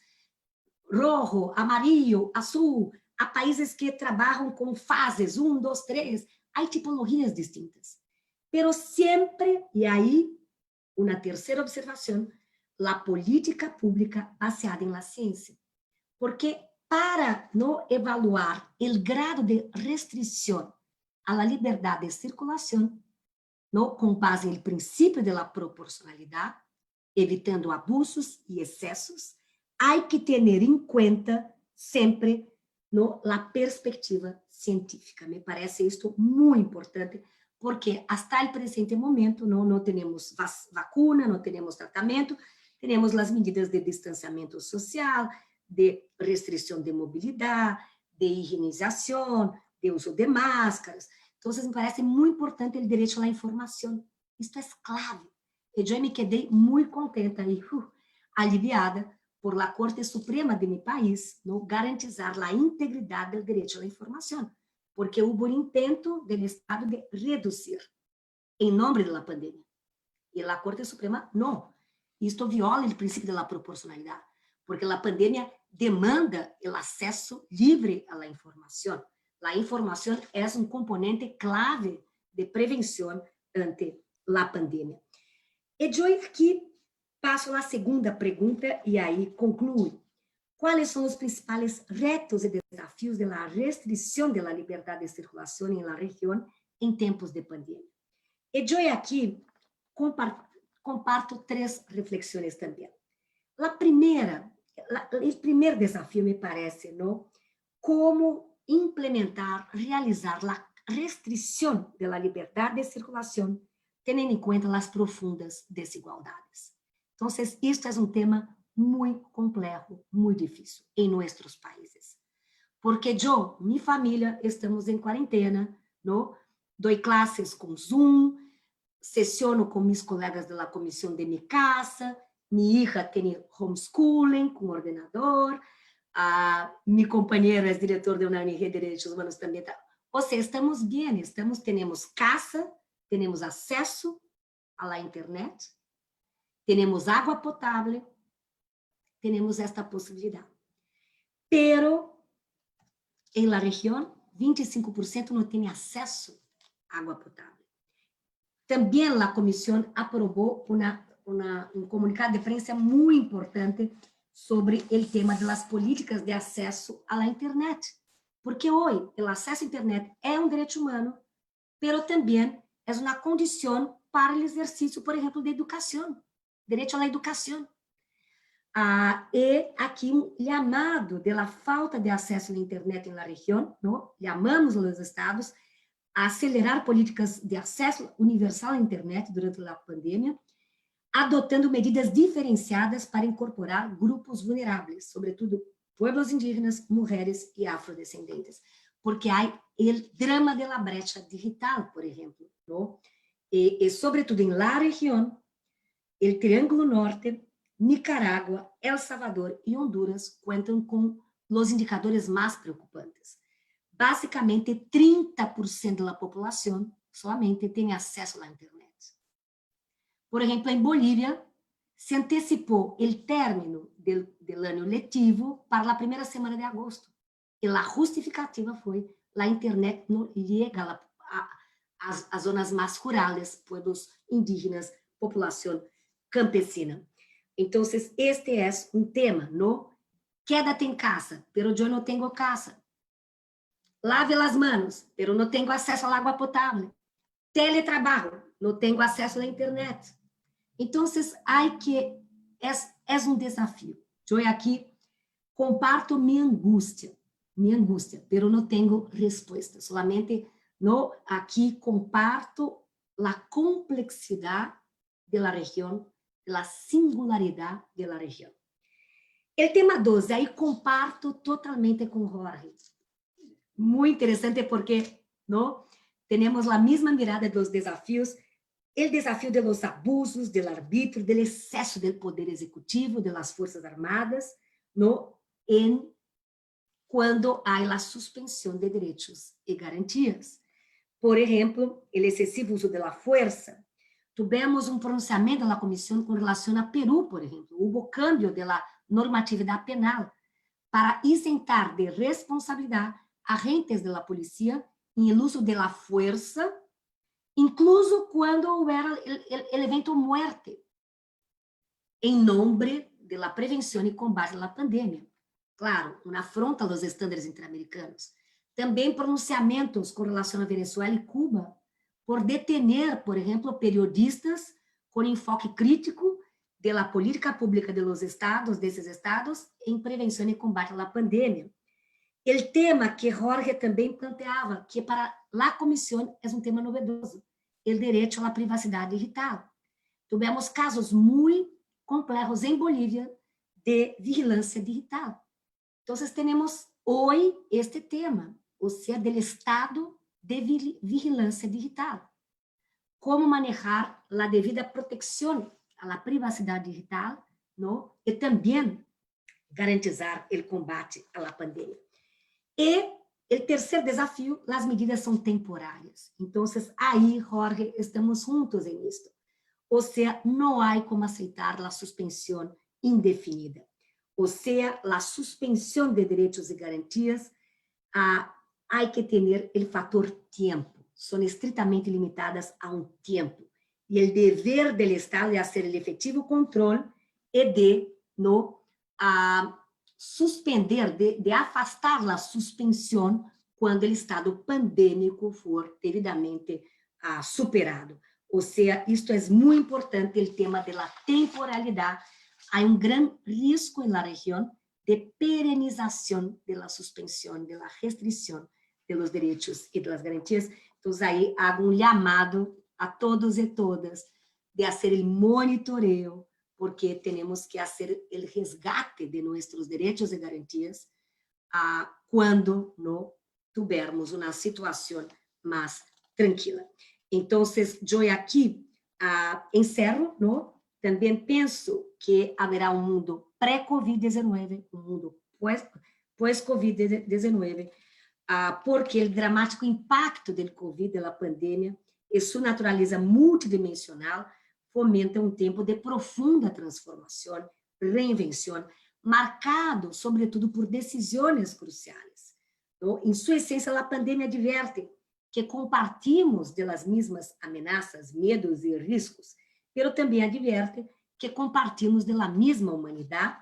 rojo, amarillo, azul, há países que trabalham com fases, 1, 2, 3, há tipologias distintas. Pero sempre, e aí, uma terceira observação, a política pública baseada em la ciência. Porque para não evaluar o grado de restrição à la liberdade de circulação, no, com base no princípio da proporcionalidade, evitando abusos e excessos, há que ter em conta sempre a perspectiva científica. Me parece isto muito importante, porque até o presente momento não temos vacuna, não temos tratamento, temos as medidas de distanciamento social, de restrição de mobilidade, de higienização, de uso de máscaras. Então, me parece muito importante o direito à informação. Isto é clave. E eu me quedei muito contenta e aliviada por la Corte Suprema de mi país no garantizar la integridade do direito à informação, porque houve um intento do Estado de reduzir em nome da pandemia. E a Corte Suprema não. Isto viola o princípio da proporcionalidade, porque a pandemia demanda o acesso livre à informação. A informação é um componente clave de prevenção ante a pandemia. E eu aqui passo a segunda pergunta e aí concluo. Quais são os principais retos e desafios da restrição da liberdade de circulação em la região em tempos de pandemia? E eu aqui comparto 3 reflexões também. O primeiro desafio me parece, não, como implementar, realizar a restrição da liberdade de circulação, tendo em conta as profundas desigualdades. Então, isto é um tema muito complexo, muito difícil em nossos países. Porque eu, minha família, estamos em quarentena, não? Dou classes com Zoom, sessiono com meus colegas da comissão de minha casa, minha hija tem homeschooling com ordenador, minha companheira é diretora de uma ONG de Direitos Humanos também. Ou seja, estamos bem, temos casa, temos acesso à internet, tenemos agua potable, tenemos esta posibilidad. Pero en la región, 25% no tiene acceso a agua potable. También la comisión aprobó un comunicado de prensa muy importante sobre el tema de las políticas de acceso a la Internet. Porque hoy el acceso a Internet es un derecho humano, pero también es una condición para el ejercicio, por ejemplo, de educación, derecho a la educación. E aqui chamado de la falta de acesso à internet na região, não? Chamamos os estados a acelerar políticas de acesso universal à internet durante a pandemia, adotando medidas diferenciadas para incorporar grupos vulneráveis, sobretudo pueblos indígenas, mulheres e afrodescendentes, porque há o drama da brecha digital, por exemplo, não? E sobretudo em la região, o Triângulo Norte, Nicarágua, El Salvador e Honduras cuentam com os indicadores mais preocupantes. Basicamente, 30% da população solamente tem acesso à internet. Por exemplo, em Bolívia, se antecipou o término do ano letivo para a primeira semana de agosto. E a justificativa foi a internet não chega às zonas mais rurais, pueblos indígenas, população campesina. Então, este é um tema, não? Quédate em casa, pero eu não tenho casa. Lave as manos, pero não tenho acesso à água potável. Teletrabalho, não tenho acesso à internet. Então, há que é um desafio. Eu aqui comparto minha angústia, pero não tenho resposta. Solamente não aqui comparto a complexidade da região, la singularidade da região. O tema 12, aí comparto totalmente com Jorge. Muito interessante porque não temos a mesma mirada dos desafios, o desafio de los abusos, do arbítrio, do excesso do poder executivo, das forças armadas, não, quando há a suspensão de direitos e garantias. Por exemplo, o excessivo uso da força. Tivemos um pronunciamento da comissão com relação a Peru, por exemplo. Houve cambio da normatividade penal para isentar de responsabilidade agentes da polícia em uso da força, incluso quando houver o evento muerte, em nome da prevenção e combate à pandemia. Claro, uma afronta aos estándares interamericanos. Também pronunciamentos com relação a Venezuela e Cuba, por detener, por exemplo, periodistas com enfoque crítico da política pública desses estados, em prevenção e combate à pandemia. O tema que Jorge também planteava, que para a comissão é um tema novedoso, o direito à privacidade digital. Tivemos casos muito complexos em Bolívia de vigilância digital. Então, temos hoje este tema, ou seja, do Estado de vigilância digital. Como manejar a devida proteção à privacidade digital, não? E também garantizar o combate à pandemia. E o terceiro desafio, as medidas são temporárias. Então, aí, Jorge, estamos juntos em isto. Ou seja, não há como aceitar a suspensão indefinida. Ou seja, a suspensão de direitos e garantias, há que ter o fator tempo. São estritamente limitadas a um tempo. E o dever do Estado é fazer o efetivo controle e de suspender, de afastar a suspensão quando o estado pandêmico for devidamente superado. Ou seja, isto é muito importante, o tema da temporalidade. Há um grande risco na região de perenização da suspensão, da restrição dos direitos e das garantias. Então, aí há um chamado a todos e todas de fazer o monitoreo, porque temos que fazer o resgate de nossos direitos e garantias quando não tivermos uma situação mais tranquila. Então, eu aqui encerro, não? Também penso que haverá um mundo pré-Covid-19, um mundo pós-Covid-19, porque o dramático impacto do Covid, da pandemia, isso naturaliza multidimensional, fomenta um tempo de profunda transformação, reinvenção, marcado, sobretudo, por decisões cruciais. ¿No? Em sua essência, a pandemia adverte que compartimos de las mismas ameaças, medos e riscos, pero também adverte que compartimos de la misma humanidade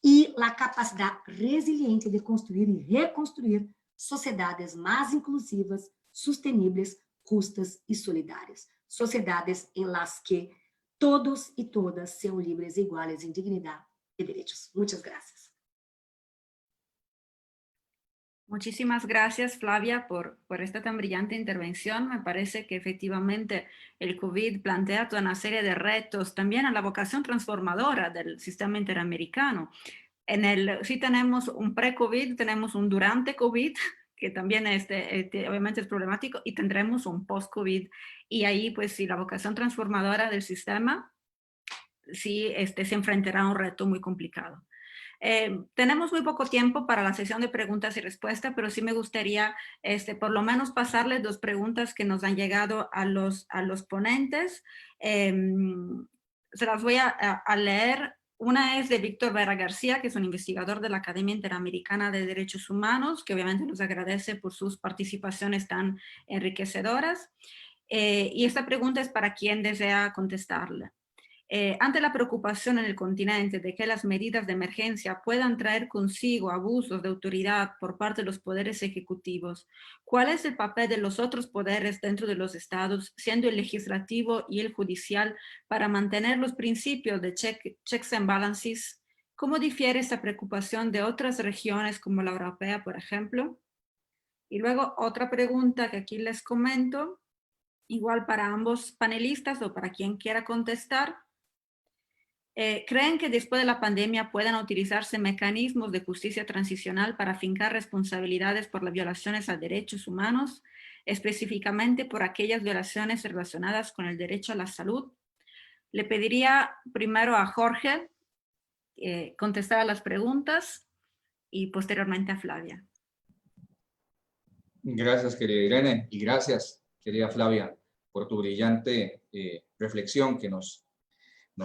e a capacidade resiliente de construir e reconstruir sociedades mais inclusivas, sustentáveis, justas e solidárias. Sociedades em las que todos e todas sejam livres e iguais em dignidade e direitos. Muitas graças. Muchísimas gracias, Flavia, por esta tan brillante intervención. Me parece que efectivamente el COVID plantea toda una serie de retos, también a la vocación transformadora del sistema interamericano. Sí tenemos un pre-COVID, tenemos un durante COVID, que también obviamente es problemático, y tendremos un post-COVID. Y ahí, pues sí, la vocación transformadora del sistema sí se enfrentará a un reto muy complicado. Tenemos muy poco tiempo para la sesión de preguntas y respuestas, pero sí me gustaría por lo menos pasarles 2 preguntas que nos han llegado a los ponentes. Se las voy a leer. Una es de Víctor Vera García, que es un investigador de la Academia Interamericana de Derechos Humanos, que obviamente nos agradece por sus participaciones tan enriquecedoras. Y esta pregunta es para quien desea contestarla. Ante la preocupación en el continente de que las medidas de emergencia puedan traer consigo abusos de autoridad por parte de los poderes ejecutivos, ¿cuál es el papel de los otros poderes dentro de los estados, siendo el legislativo y el judicial, para mantener los principios de checks and balances? ¿Cómo difiere esta preocupación de otras regiones como la europea, por ejemplo? Y luego otra pregunta que aquí les comento, igual para ambos panelistas o para quien quiera contestar. ¿Creen que después de la pandemia puedan utilizarse mecanismos de justicia transicional para fincar responsabilidades por las violaciones a derechos humanos, específicamente por aquellas violaciones relacionadas con el derecho a la salud? Le pediría primero a Jorge contestar a las preguntas y posteriormente a Flavia. Gracias, querida Irene, y gracias, querida Flavia, por tu brillante reflexión que nos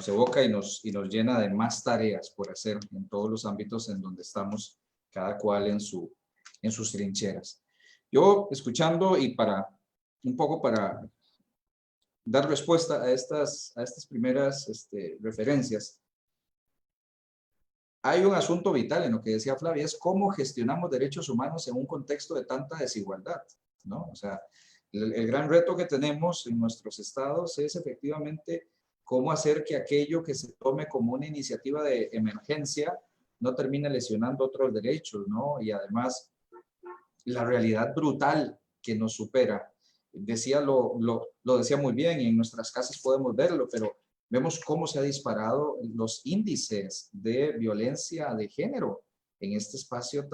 evoca y nos llena de más tareas por hacer en todos los ámbitos en donde estamos, cada cual en sus trincheras. Yo, escuchando y un poco para dar respuesta a estas primeras referencias, hay un asunto vital en lo que decía Flavia, es cómo gestionamos derechos humanos en un contexto de tanta desigualdad, ¿no? O sea, el gran reto que tenemos en nuestros estados es efectivamente cómo hacer que aquello que se tome como una iniciativa de emergencia no termine lesionando otros derechos, ¿no? Y además, la realidad brutal que nos supera. Lo decía muy bien, y en nuestras casas podemos verlo, pero vemos cómo se han disparado los índices de violencia de género en este espacio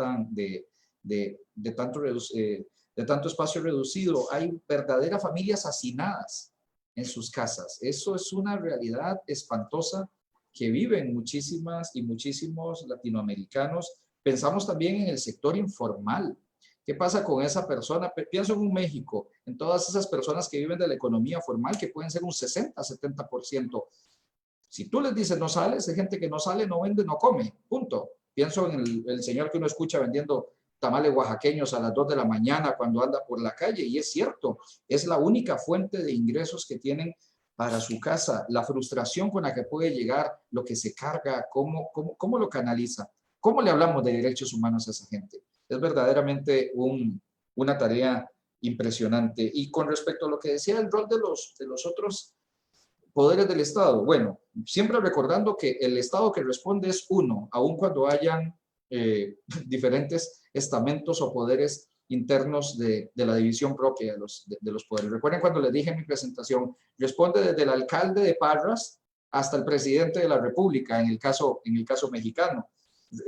de tanto espacio reducido. Hay verdaderas familias hacinadas en sus casas. Eso es una realidad espantosa que viven muchísimas y muchísimos latinoamericanos. Pensamos también en el sector informal. ¿Qué pasa con esa persona? Pienso en un México, en todas esas personas que viven de la economía formal, que pueden ser un 60-70%. Si tú les dices no sales, hay gente que no sale, no vende, no come, punto. Pienso en el señor que uno escucha vendiendo tamales oaxaqueños a las 2 de la mañana cuando anda por la calle, y es cierto, es la única fuente de ingresos que tienen para su casa. La frustración con la que puede llegar, lo que se carga, cómo lo canaliza, cómo le hablamos de derechos humanos a esa gente. Es verdaderamente una tarea impresionante. Y con respecto a lo que decía el rol de los otros poderes del Estado, bueno, siempre recordando que el Estado que responde es uno, aun cuando hayan diferentes estamentos o poderes internos de la división propia de los poderes. Recuerden cuando les dije en mi presentación, responde desde el alcalde de Parras hasta el presidente de la República, en el caso mexicano.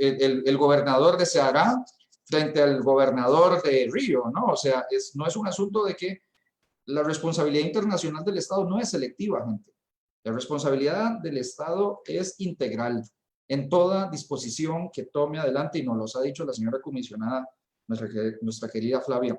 El gobernador de Ceará frente al gobernador de Río, ¿no? O sea, no es un asunto de que la responsabilidad internacional del Estado no es selectiva, gente. La responsabilidad del Estado es integral en toda disposición que tome adelante, y nos los ha dicho la señora comisionada, nuestra querida Flavia,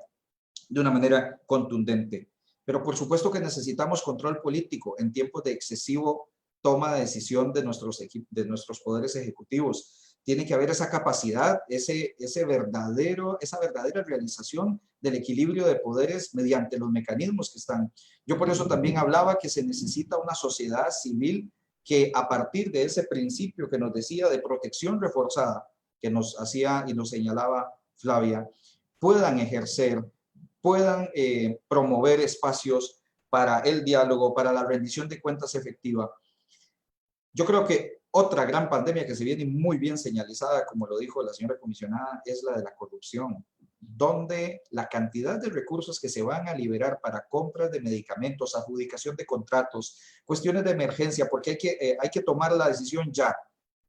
de una manera contundente. Pero por supuesto que necesitamos control político en tiempos de excesivo toma de decisión de nuestros poderes ejecutivos. Tiene que haber esa capacidad, esa verdadera realización del equilibrio de poderes mediante los mecanismos que están. Yo por eso también hablaba que se necesita una sociedad civil que a partir de ese principio que nos decía de protección reforzada, que nos hacía y nos señalaba Flavia, puedan ejercer, puedan promover espacios para el diálogo, para la rendición de cuentas efectiva. Yo creo que otra gran pandemia que se viene muy bien señalizada, como lo dijo la señora comisionada, es la de la corrupción, donde la cantidad de recursos que se van a liberar para compras de medicamentos, adjudicación de contratos, cuestiones de emergencia, porque hay que tomar la decisión ya.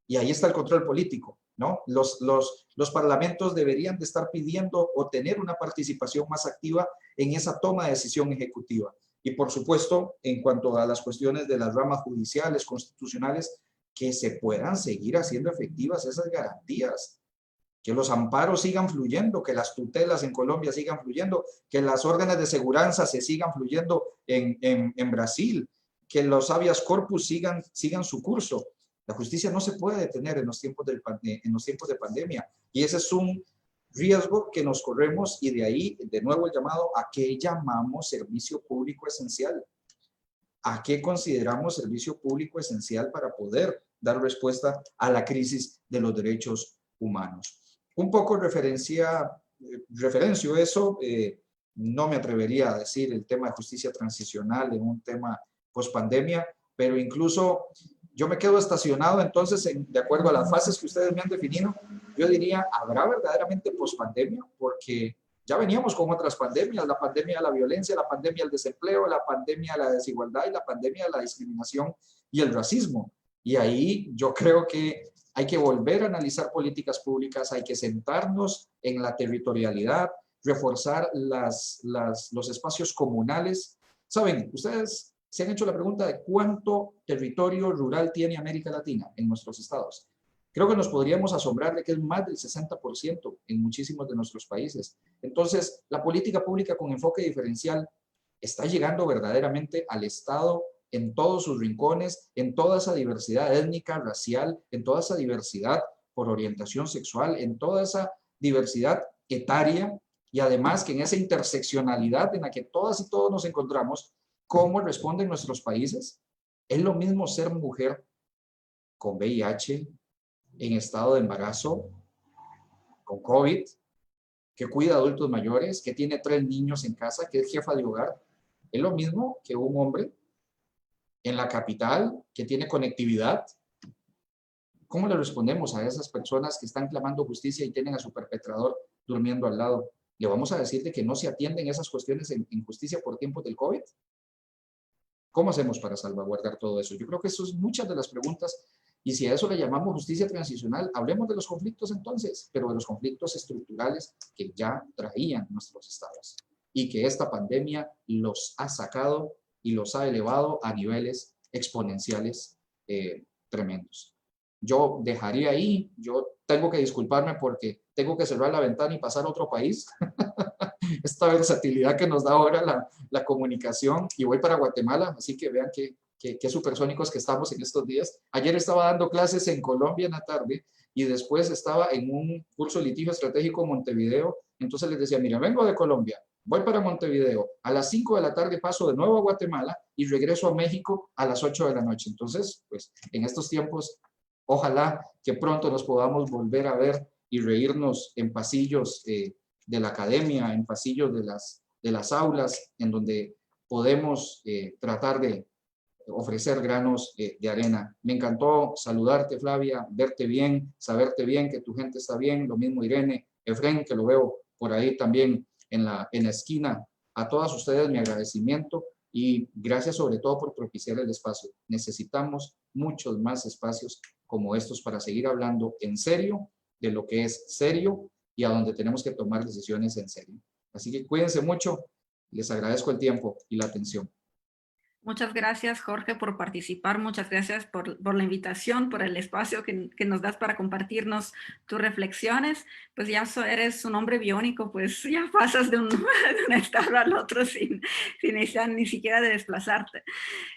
Y ahí está el control político, ¿no? Los parlamentos deberían de estar pidiendo o tener una participación más activa en esa toma de decisión ejecutiva. Y por supuesto, en cuanto a las cuestiones de las ramas judiciales, constitucionales, que se puedan seguir haciendo efectivas esas garantías, que los amparos sigan fluyendo, que las tutelas en Colombia sigan fluyendo, que las órdenes de seguridad se sigan fluyendo en Brasil, que los habeas corpus sigan su curso. La justicia no se puede detener en los tiempos de pandemia, y ese es un riesgo que nos corremos, y de ahí, de nuevo, el llamado a qué llamamos servicio público esencial. ¿A qué consideramos servicio público esencial para poder dar respuesta a la crisis de los derechos humanos? Un poco referencio eso, no me atrevería a decir el tema de justicia transicional en un tema post-pandemia, pero incluso yo me quedo estacionado entonces de acuerdo a las fases que ustedes me han definido. Yo diría, ¿habrá verdaderamente post-pandemia? Porque ya veníamos con otras pandemias, la pandemia de la violencia, la pandemia del desempleo, la pandemia de la desigualdad y la pandemia de la discriminación y el racismo. Y ahí yo creo que hay que volver a analizar políticas públicas, hay que sentarnos en la territorialidad, reforzar los espacios comunales. Saben, ustedes se han hecho la pregunta de cuánto territorio rural tiene América Latina en nuestros estados. Creo que nos podríamos asombrar de que es más del 60% en muchísimos de nuestros países. Entonces, la política pública con enfoque diferencial está llegando verdaderamente al Estado en todos sus rincones, en toda esa diversidad étnica, racial, en toda esa diversidad por orientación sexual, en toda esa diversidad etaria, y además que en esa interseccionalidad en la que todas y todos nos encontramos. ¿Cómo responden nuestros países? Es lo mismo ser mujer con VIH, en estado de embarazo, con COVID, que cuida adultos mayores, que tiene 3 niños en casa, que es jefa de hogar. Es lo mismo que un hombre en la capital, que tiene conectividad. ¿Cómo le respondemos a esas personas que están clamando justicia y tienen a su perpetrador durmiendo al lado? ¿Le vamos a decir de que no se atienden esas cuestiones en justicia por tiempos del COVID? ¿Cómo hacemos para salvaguardar todo eso? Yo creo que eso es muchas de las preguntas, y si a eso le llamamos justicia transicional, hablemos de los conflictos entonces, pero de los conflictos estructurales que ya traían nuestros estados y que esta pandemia los ha sacado y los ha elevado a niveles exponenciales tremendos. Yo dejaría ahí, yo tengo que disculparme porque tengo que cerrar la ventana y pasar a otro país. Esta versatilidad que nos da ahora la comunicación, y voy para Guatemala, así que vean qué supersónicos que estamos en estos días. Ayer estaba dando clases en Colombia en la tarde y después estaba en un curso de litigio estratégico en Montevideo. Entonces les decía, mira, vengo de Colombia, voy para Montevideo, a las 5 de la tarde paso de nuevo a Guatemala y regreso a México a las 8 de la noche. Entonces, pues en estos tiempos, ojalá que pronto nos podamos volver a ver y reírnos en pasillos de la academia, en pasillos de las aulas, en donde podemos tratar de ofrecer granos de arena. Me encantó saludarte, Flavia, verte bien, saberte bien, que tu gente está bien, lo mismo Irene, Efren, que lo veo por ahí también en la esquina. A todas ustedes mi agradecimiento y gracias sobre todo por propiciar el espacio. Necesitamos muchos más espacios como estos para seguir hablando en serio de lo que es serio y a donde tenemos que tomar decisiones en serio. Así que cuídense mucho, les agradezco el tiempo y la atención. Muchas gracias, Jorge, por participar. Muchas gracias por la invitación, por el espacio que nos das para compartirnos tus reflexiones. Pues ya eres un hombre biónico, pues ya pasas de un, de un estado al otro sin necesidad ni siquiera de desplazarte.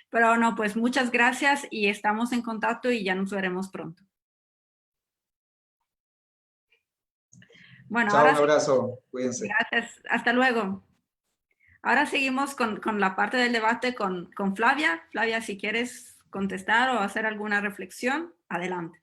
Pero no, pues muchas gracias y estamos en contacto y ya nos veremos pronto. Bueno, Chao, ahora un sí, abrazo, cuídense. gracias. Hasta luego. Ahora seguimos con la parte del debate con Flavia. Flavia, si quieres contestar o hacer alguna reflexión, adelante.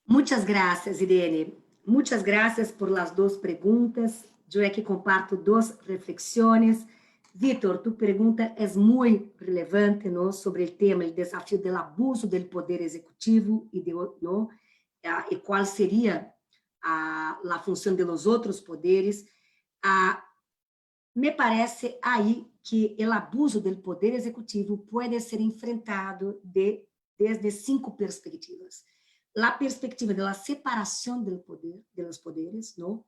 Muchas gracias, Irene. Muchas gracias por las dos preguntas. Yo aquí comparto dos reflexiones. Vítor, tu pergunta é muito relevante, ¿no? Sobre o tema, o desafio do abuso do poder executivo ¿no? E qual seria a função dos outros poderes. Me parece aí que o abuso do poder executivo pode ser enfrentado desde 5 perspectivas. A perspectiva da separação do poder, de los poderes, ¿no?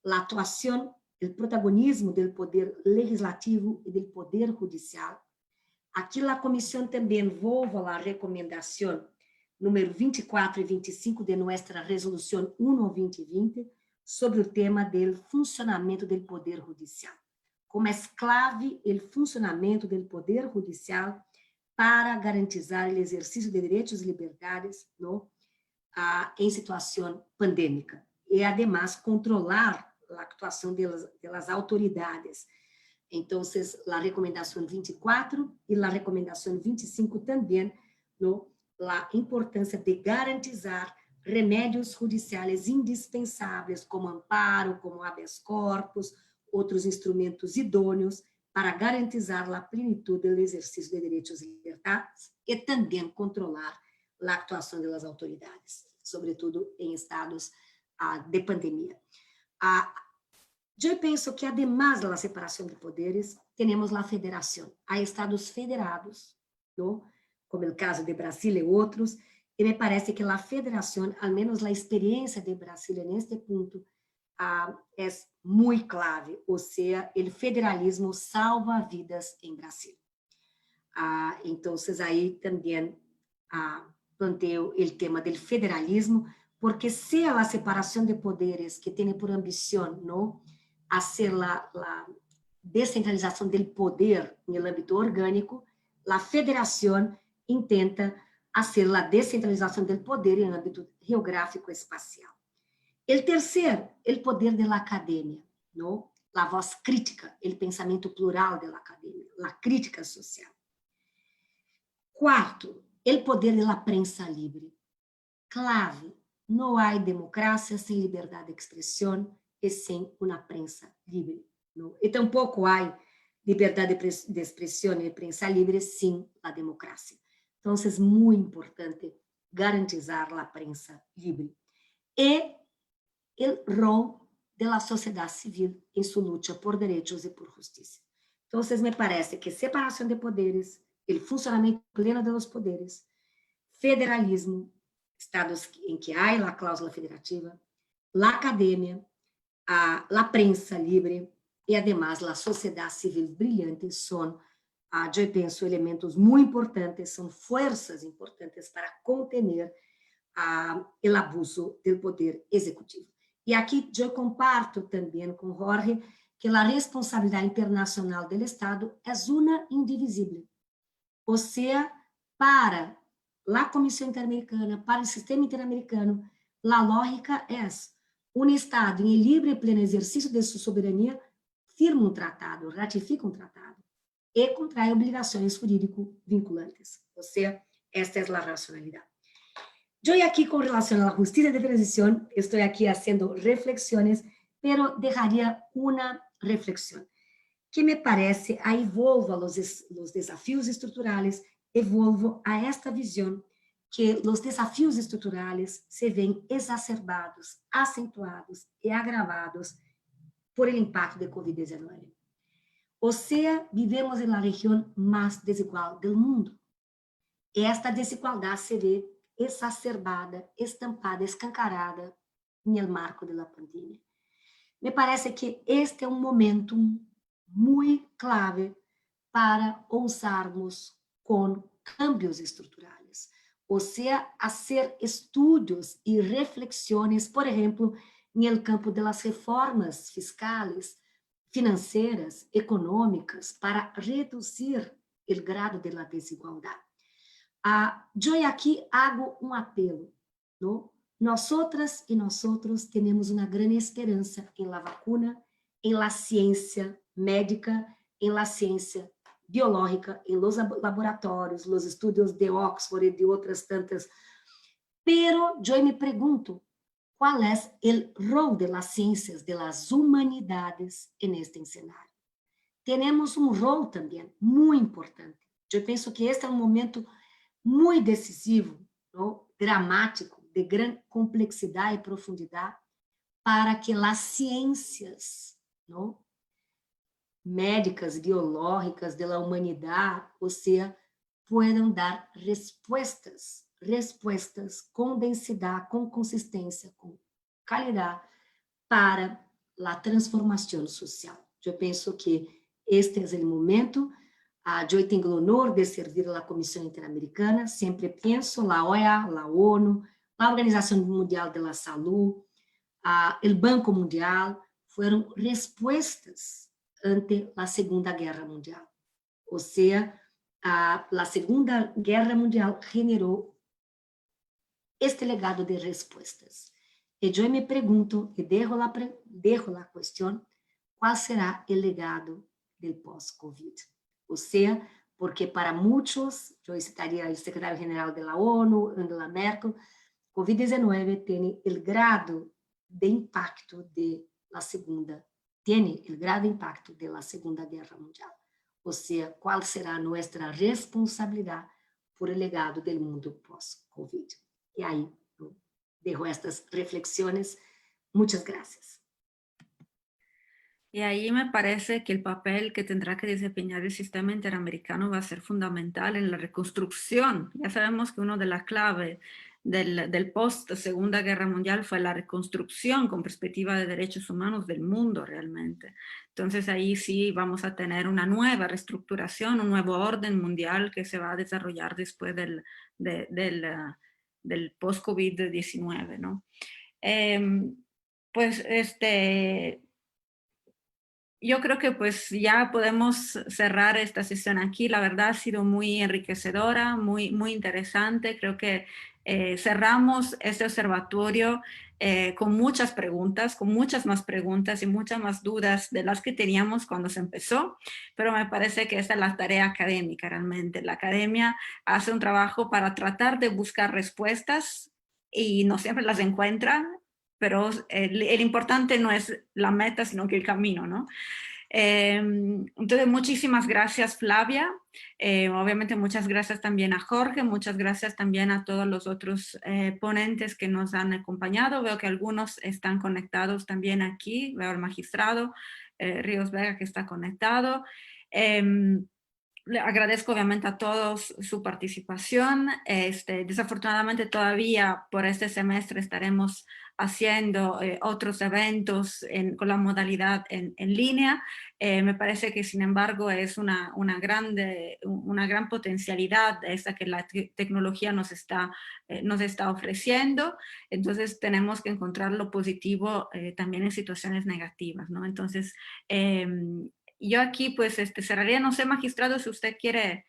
A atuação, o protagonismo do poder legislativo e do poder judicial. Aqui a comissão também volta à recomendação número 24 e 25 de nossa resolução 1/2020 sobre o tema do funcionamento do poder judicial. Como é clave o funcionamento do poder judicial para garantizar o exercício de direitos e liberdades, ¿no? Em situação pandêmica. E, además, controlar a atuação das autoridades. Então, a recomendação 24 e a recomendação 25 também, ¿no? A importância de garantizar remédios judiciais indispensáveis, como amparo, como habeas corpus, outros instrumentos idôneos para garantizar a plenitude do exercício de direitos e liberdades e também controlar a atuação das autoridades, sobretudo em estados de pandemia. Eu penso que, además da separação de poderes, temos a federação. Há estados federados, ¿no? Como o caso de Brasil e outros, e me parece que a federação, ao menos a experiência de Brasil neste ponto, é muito clave, ou seja, o federalismo salva vidas em Brasil. Então, aí também planteo o tema do federalismo, porque se a separação de poderes que tem por ambição, ¿no? Hacer a descentralização do poder no âmbito orgânico, a federação intenta hacer a descentralização do poder em âmbito geográfico e espacial. O terceiro, o poder da academia, ¿no? A voz crítica, o pensamento plural da academia, a crítica social. Quarto, o poder da prensa livre. Clave, não há democracia sem liberdade de expressão e sem uma prensa livre, ¿no? E tampouco há liberdade de expressão e prensa livre sem a democracia. Então, é muito importante garantizar a prensa livre. E o rol da sociedade civil em sua luta por direitos e por justiça. Então, me parece que separação de poderes, o funcionamento pleno dos poderes, federalismo, estados em que há a cláusula federativa, a academia, a prensa livre e, además, a sociedade civil brilhante são, eu penso, elementos muito importantes, são forças importantes para conter o abuso do poder executivo. E aqui eu comparto também com Jorge que a responsabilidade internacional do Estado é uma indivisível. Ou seja, para a Comissão Interamericana, para o sistema interamericano, a lógica é um Estado em livre e pleno exercício de sua soberania firma um tratado, ratifica um tratado e contrai obrigações jurídico vinculantes. Ou seja, esta é a racionalidade. Eu aqui, com relação à justiça de transição, estou aqui fazendo reflexões, pero deixaria uma reflexão, que me parece, aí volvo aos desafios estruturais, e volvo a esta visão que os desafios estruturais se veem exacerbados, acentuados e agravados por el impacto de Covid-19. Ou seja, vivemos na região mais desigual do mundo. E esta desigualdade se vê exacerbada, estampada, escancarada no marco da pandemia. Me parece que este é um momento muito clave para ousarmos con cambios estructurales. O sea, hacer estudios y reflexiones, por ejemplo, en el campo de las reformas fiscales, financieras, económicas, para reducir el grado de la desigualdad. Yo aquí hago un apelo, ¿no? Nosotras y nosotros tenemos una gran esperanza en la vacuna, en la ciencia médica, en la ciencia biológica, en los laboratorios, los estudios de Oxford y de otras tantas. Pero yo me pregunto, ¿cuál es el rol de las ciencias, de las humanidades en este escenario? Tenemos un rol también muy importante. Yo pienso que este es un momento muy decisivo, ¿no? Dramático, de gran complexidad y profundidad, para que las ciencias, ¿no? Médicas, biológicas, de la humanidad, o sea, puedan dar respuestas com densidade, com consistência, com qualidade para a transformação social. Eu penso que este é o momento. Eu tenho o honor de servir a Comissão Interamericana, sempre penso, a OEA, a ONU, a Organização Mundial da Saúde, o Banco Mundial, foram respostas ante a Segunda Guerra Mundial. Ou seja, a Segunda Guerra Mundial generou este legado de respostas. E eu me pergunto, e dejo a questão, qual será o legado do pós-Covid? Ou seja, porque para muitos, eu citaria o secretário-geral da ONU, Angela Merkel, Covid-19 tem o grado de impacto da Segunda Guerra Mundial. Ou seja, qual será a nossa responsabilidade por o legado do mundo pós-Covid? E aí, eu dejo estas reflexiones. Muchas gracias. Y ahí me parece que el papel que tendrá que desempeñar el sistema interamericano va a ser fundamental en la reconstrucción. Ya sabemos que una de las claves del post-Segunda Guerra Mundial fue la reconstrucción con perspectiva de derechos humanos del mundo realmente. Entonces ahí sí vamos a tener una nueva reestructuración, un nuevo orden mundial que se va a desarrollar después del post-COVID-19, ¿no? Pues yo creo que pues ya podemos cerrar esta sesión aquí. La verdad ha sido muy enriquecedora, muy interesante. Creo que cerramos este observatorio con muchas preguntas, con muchas más preguntas y muchas más dudas de las que teníamos cuando se empezó, pero me parece que esta es la tarea académica realmente. La academia hace un trabajo para tratar de buscar respuestas y no siempre las encuentra, pero el importante no es la meta, sino que el camino, ¿no? Entonces, muchísimas gracias, Flavia. Obviamente, muchas gracias también a Jorge, muchas gracias también a todos los otros ponentes que nos han acompañado. Veo que algunos están conectados también aquí. Veo al magistrado Ríos Vega que está conectado. Le agradezco obviamente a todos su participación. Desafortunadamente todavía por este semestre estaremos haciendo otros eventos con la modalidad en línea. Me parece que sin embargo es una gran potencialidad esta que la tecnología nos está ofreciendo. Entonces tenemos que encontrar lo positivo también en situaciones negativas, ¿no? Entonces, yo aquí pues cerraría, no sé, magistrado, si usted quiere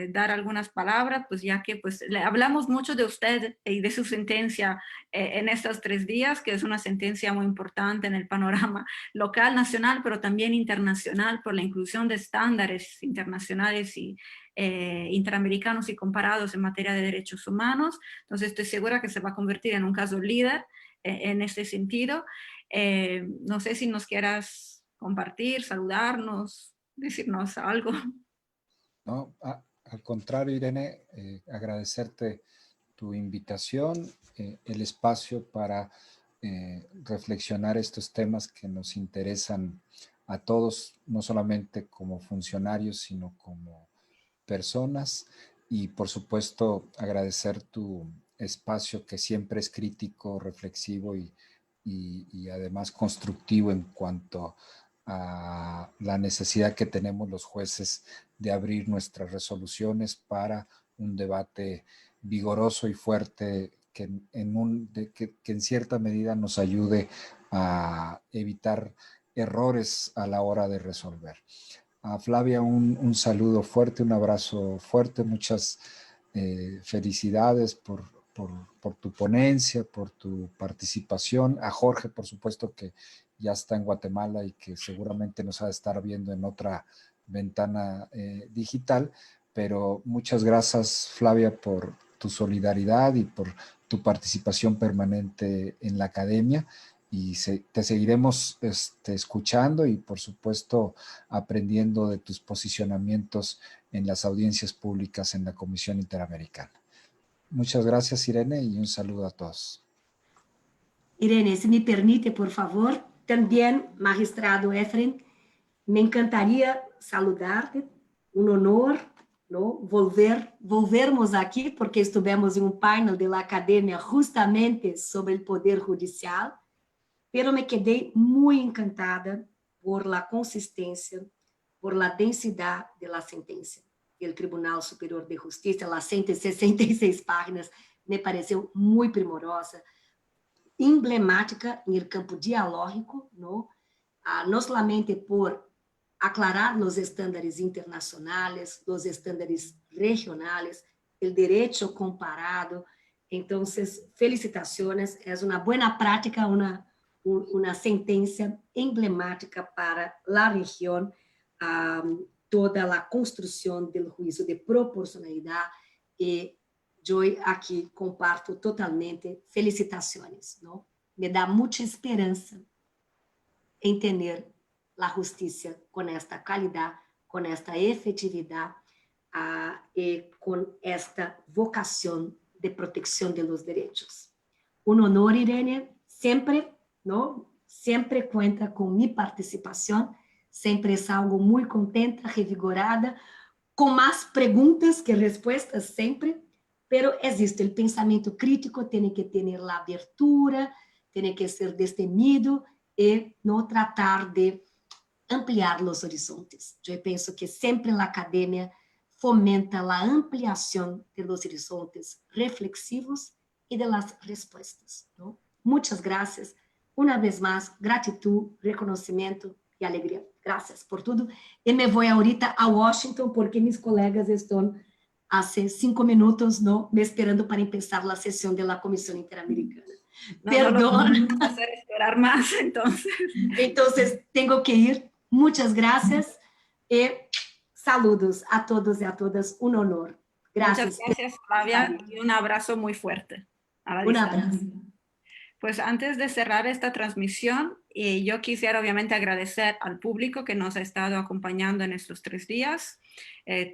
dar algunas palabras, pues ya que pues le hablamos mucho de usted y de su sentencia en estos 3 días, que es una sentencia muy importante en el panorama local, nacional, pero también internacional, por la inclusión de estándares internacionales y interamericanos y comparados en materia de derechos humanos. Entonces estoy segura que se va a convertir en un caso líder en este sentido. No sé si nos quieras compartir, saludarnos, decirnos algo. No, al contrario, Irene, agradecerte tu invitación, el espacio para reflexionar estos temas que nos interesan a todos, no solamente como funcionarios, sino como personas. Y por supuesto, agradecer tu espacio que siempre es crítico, reflexivo y además constructivo en cuanto a la necesidad que tenemos los jueces de abrir nuestras resoluciones para un debate vigoroso y fuerte que en cierta medida nos ayude a evitar errores a la hora de resolver. A Flavia, un saludo fuerte, un abrazo fuerte, muchas felicidades por tu ponencia, por tu participación. A Jorge, por supuesto, que ya está en Guatemala y que seguramente nos ha de estar viendo en otra ventana digital, pero muchas gracias, Flavia, por tu solidaridad y por tu participación permanente en la academia, y te seguiremos escuchando y, por supuesto, aprendiendo de tus posicionamientos en las audiencias públicas en la Comisión Interamericana. Muchas gracias, Irene, y un saludo a todos. Irene, se me permite, por favor, también, magistrado Efren, me encantaría saludarte, un honor, ¿no? Volvermos aquí, porque estuvimos en un panel de la academia justamente sobre el Poder Judicial, pero me quedé muy encantada por la consistencia, por la densidad de la sentencia del Tribunal Superior de Justicia, las 166 páginas, me pareceu muy primorosa, emblemática en el campo dialógico, ¿no? No solamente por aclarar los estándares internacionales, los estándares regionales, el derecho comparado. Entonces, felicitaciones, es una buena práctica, una sentencia emblemática para la región, toda la construcción del juicio de proporcionalidad, y yo aquí comparto totalmente, felicitaciones, ¿no? Me da mucha esperanza en tener la justicia con esta calidad, con esta efectividad y con esta vocación de protección de los derechos. Un honor, Irene, siempre, ¿no? Siempre cuenta con mi participación, siempre salgo muy contenta, revigorada, con más preguntas que respuestas siempre, pero existe el pensamiento crítico, tiene que tener la abertura, tiene que ser destemido y no tratar de ampliar los horizontes. Yo pienso que siempre la academia fomenta la ampliación de los horizontes reflexivos y de las respuestas, ¿no? Muchas gracias. Una vez más, gratitud, reconocimiento y alegría. Gracias por todo. Y me voy ahorita a Washington porque mis colegas están hace 5 minutos, ¿no? Me esperando para empezar la sesión de la Comisión Interamericana. No, Perdón. No lo podemos hacer esperar más, entonces. Entonces, tengo que ir. Muchas gracias y saludos a todos y a todas. Un honor. Gracias. Muchas gracias, Flavia, y un abrazo muy fuerte a la Un distancia. abrazo. Pues antes de cerrar esta transmisión, yo quisiera obviamente agradecer al público que nos ha estado acompañando en estos 3 días,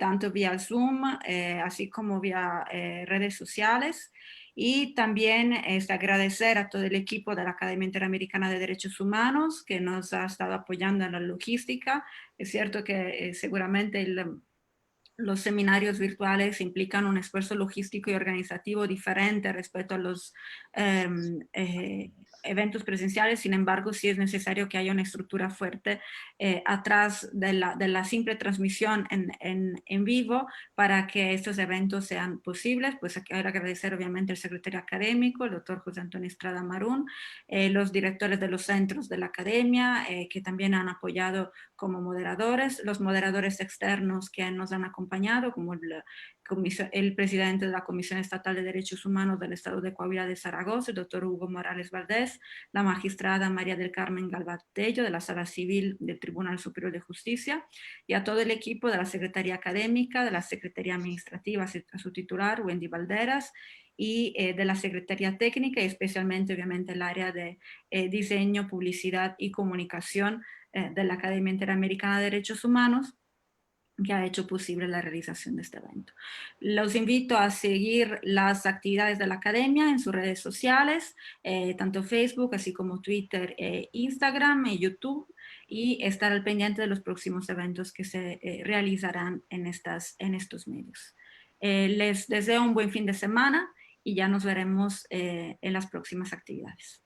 tanto vía Zoom, así como vía redes sociales. Y también agradecer a todo el equipo de la Academia Interamericana de Derechos Humanos que nos ha estado apoyando en la logística. Es cierto que seguramente los seminarios virtuales implican un esfuerzo logístico y organizativo diferente respecto a los eventos presenciales. Sin embargo, sí es necesario que haya una estructura fuerte atrás de la simple transmisión en vivo para que estos eventos sean posibles. Pues quiero agradecer obviamente al secretario académico, el doctor José Antonio Estrada Marún, los directores de los centros de la academia que también han apoyado como moderadores, los moderadores externos que nos han acompañado, como el presidente de la Comisión Estatal de Derechos Humanos del Estado de Coahuila de Zaragoza, el doctor Hugo Morales Valdés, la magistrada María del Carmen Galvatello de la Sala Civil del Tribunal Superior de Justicia, y a todo el equipo de la Secretaría Académica, de la Secretaría Administrativa, a su titular, Wendy Valderas, y de la Secretaría Técnica, y especialmente obviamente el área de diseño, publicidad y comunicación de la Academia Interamericana de Derechos Humanos, que ha hecho posible la realización de este evento. Los invito a seguir las actividades de la Academia en sus redes sociales, tanto Facebook, así como Twitter, Instagram y YouTube, y estar al pendiente de los próximos eventos que se realizarán en estos medios. Les deseo un buen fin de semana y ya nos veremos en las próximas actividades.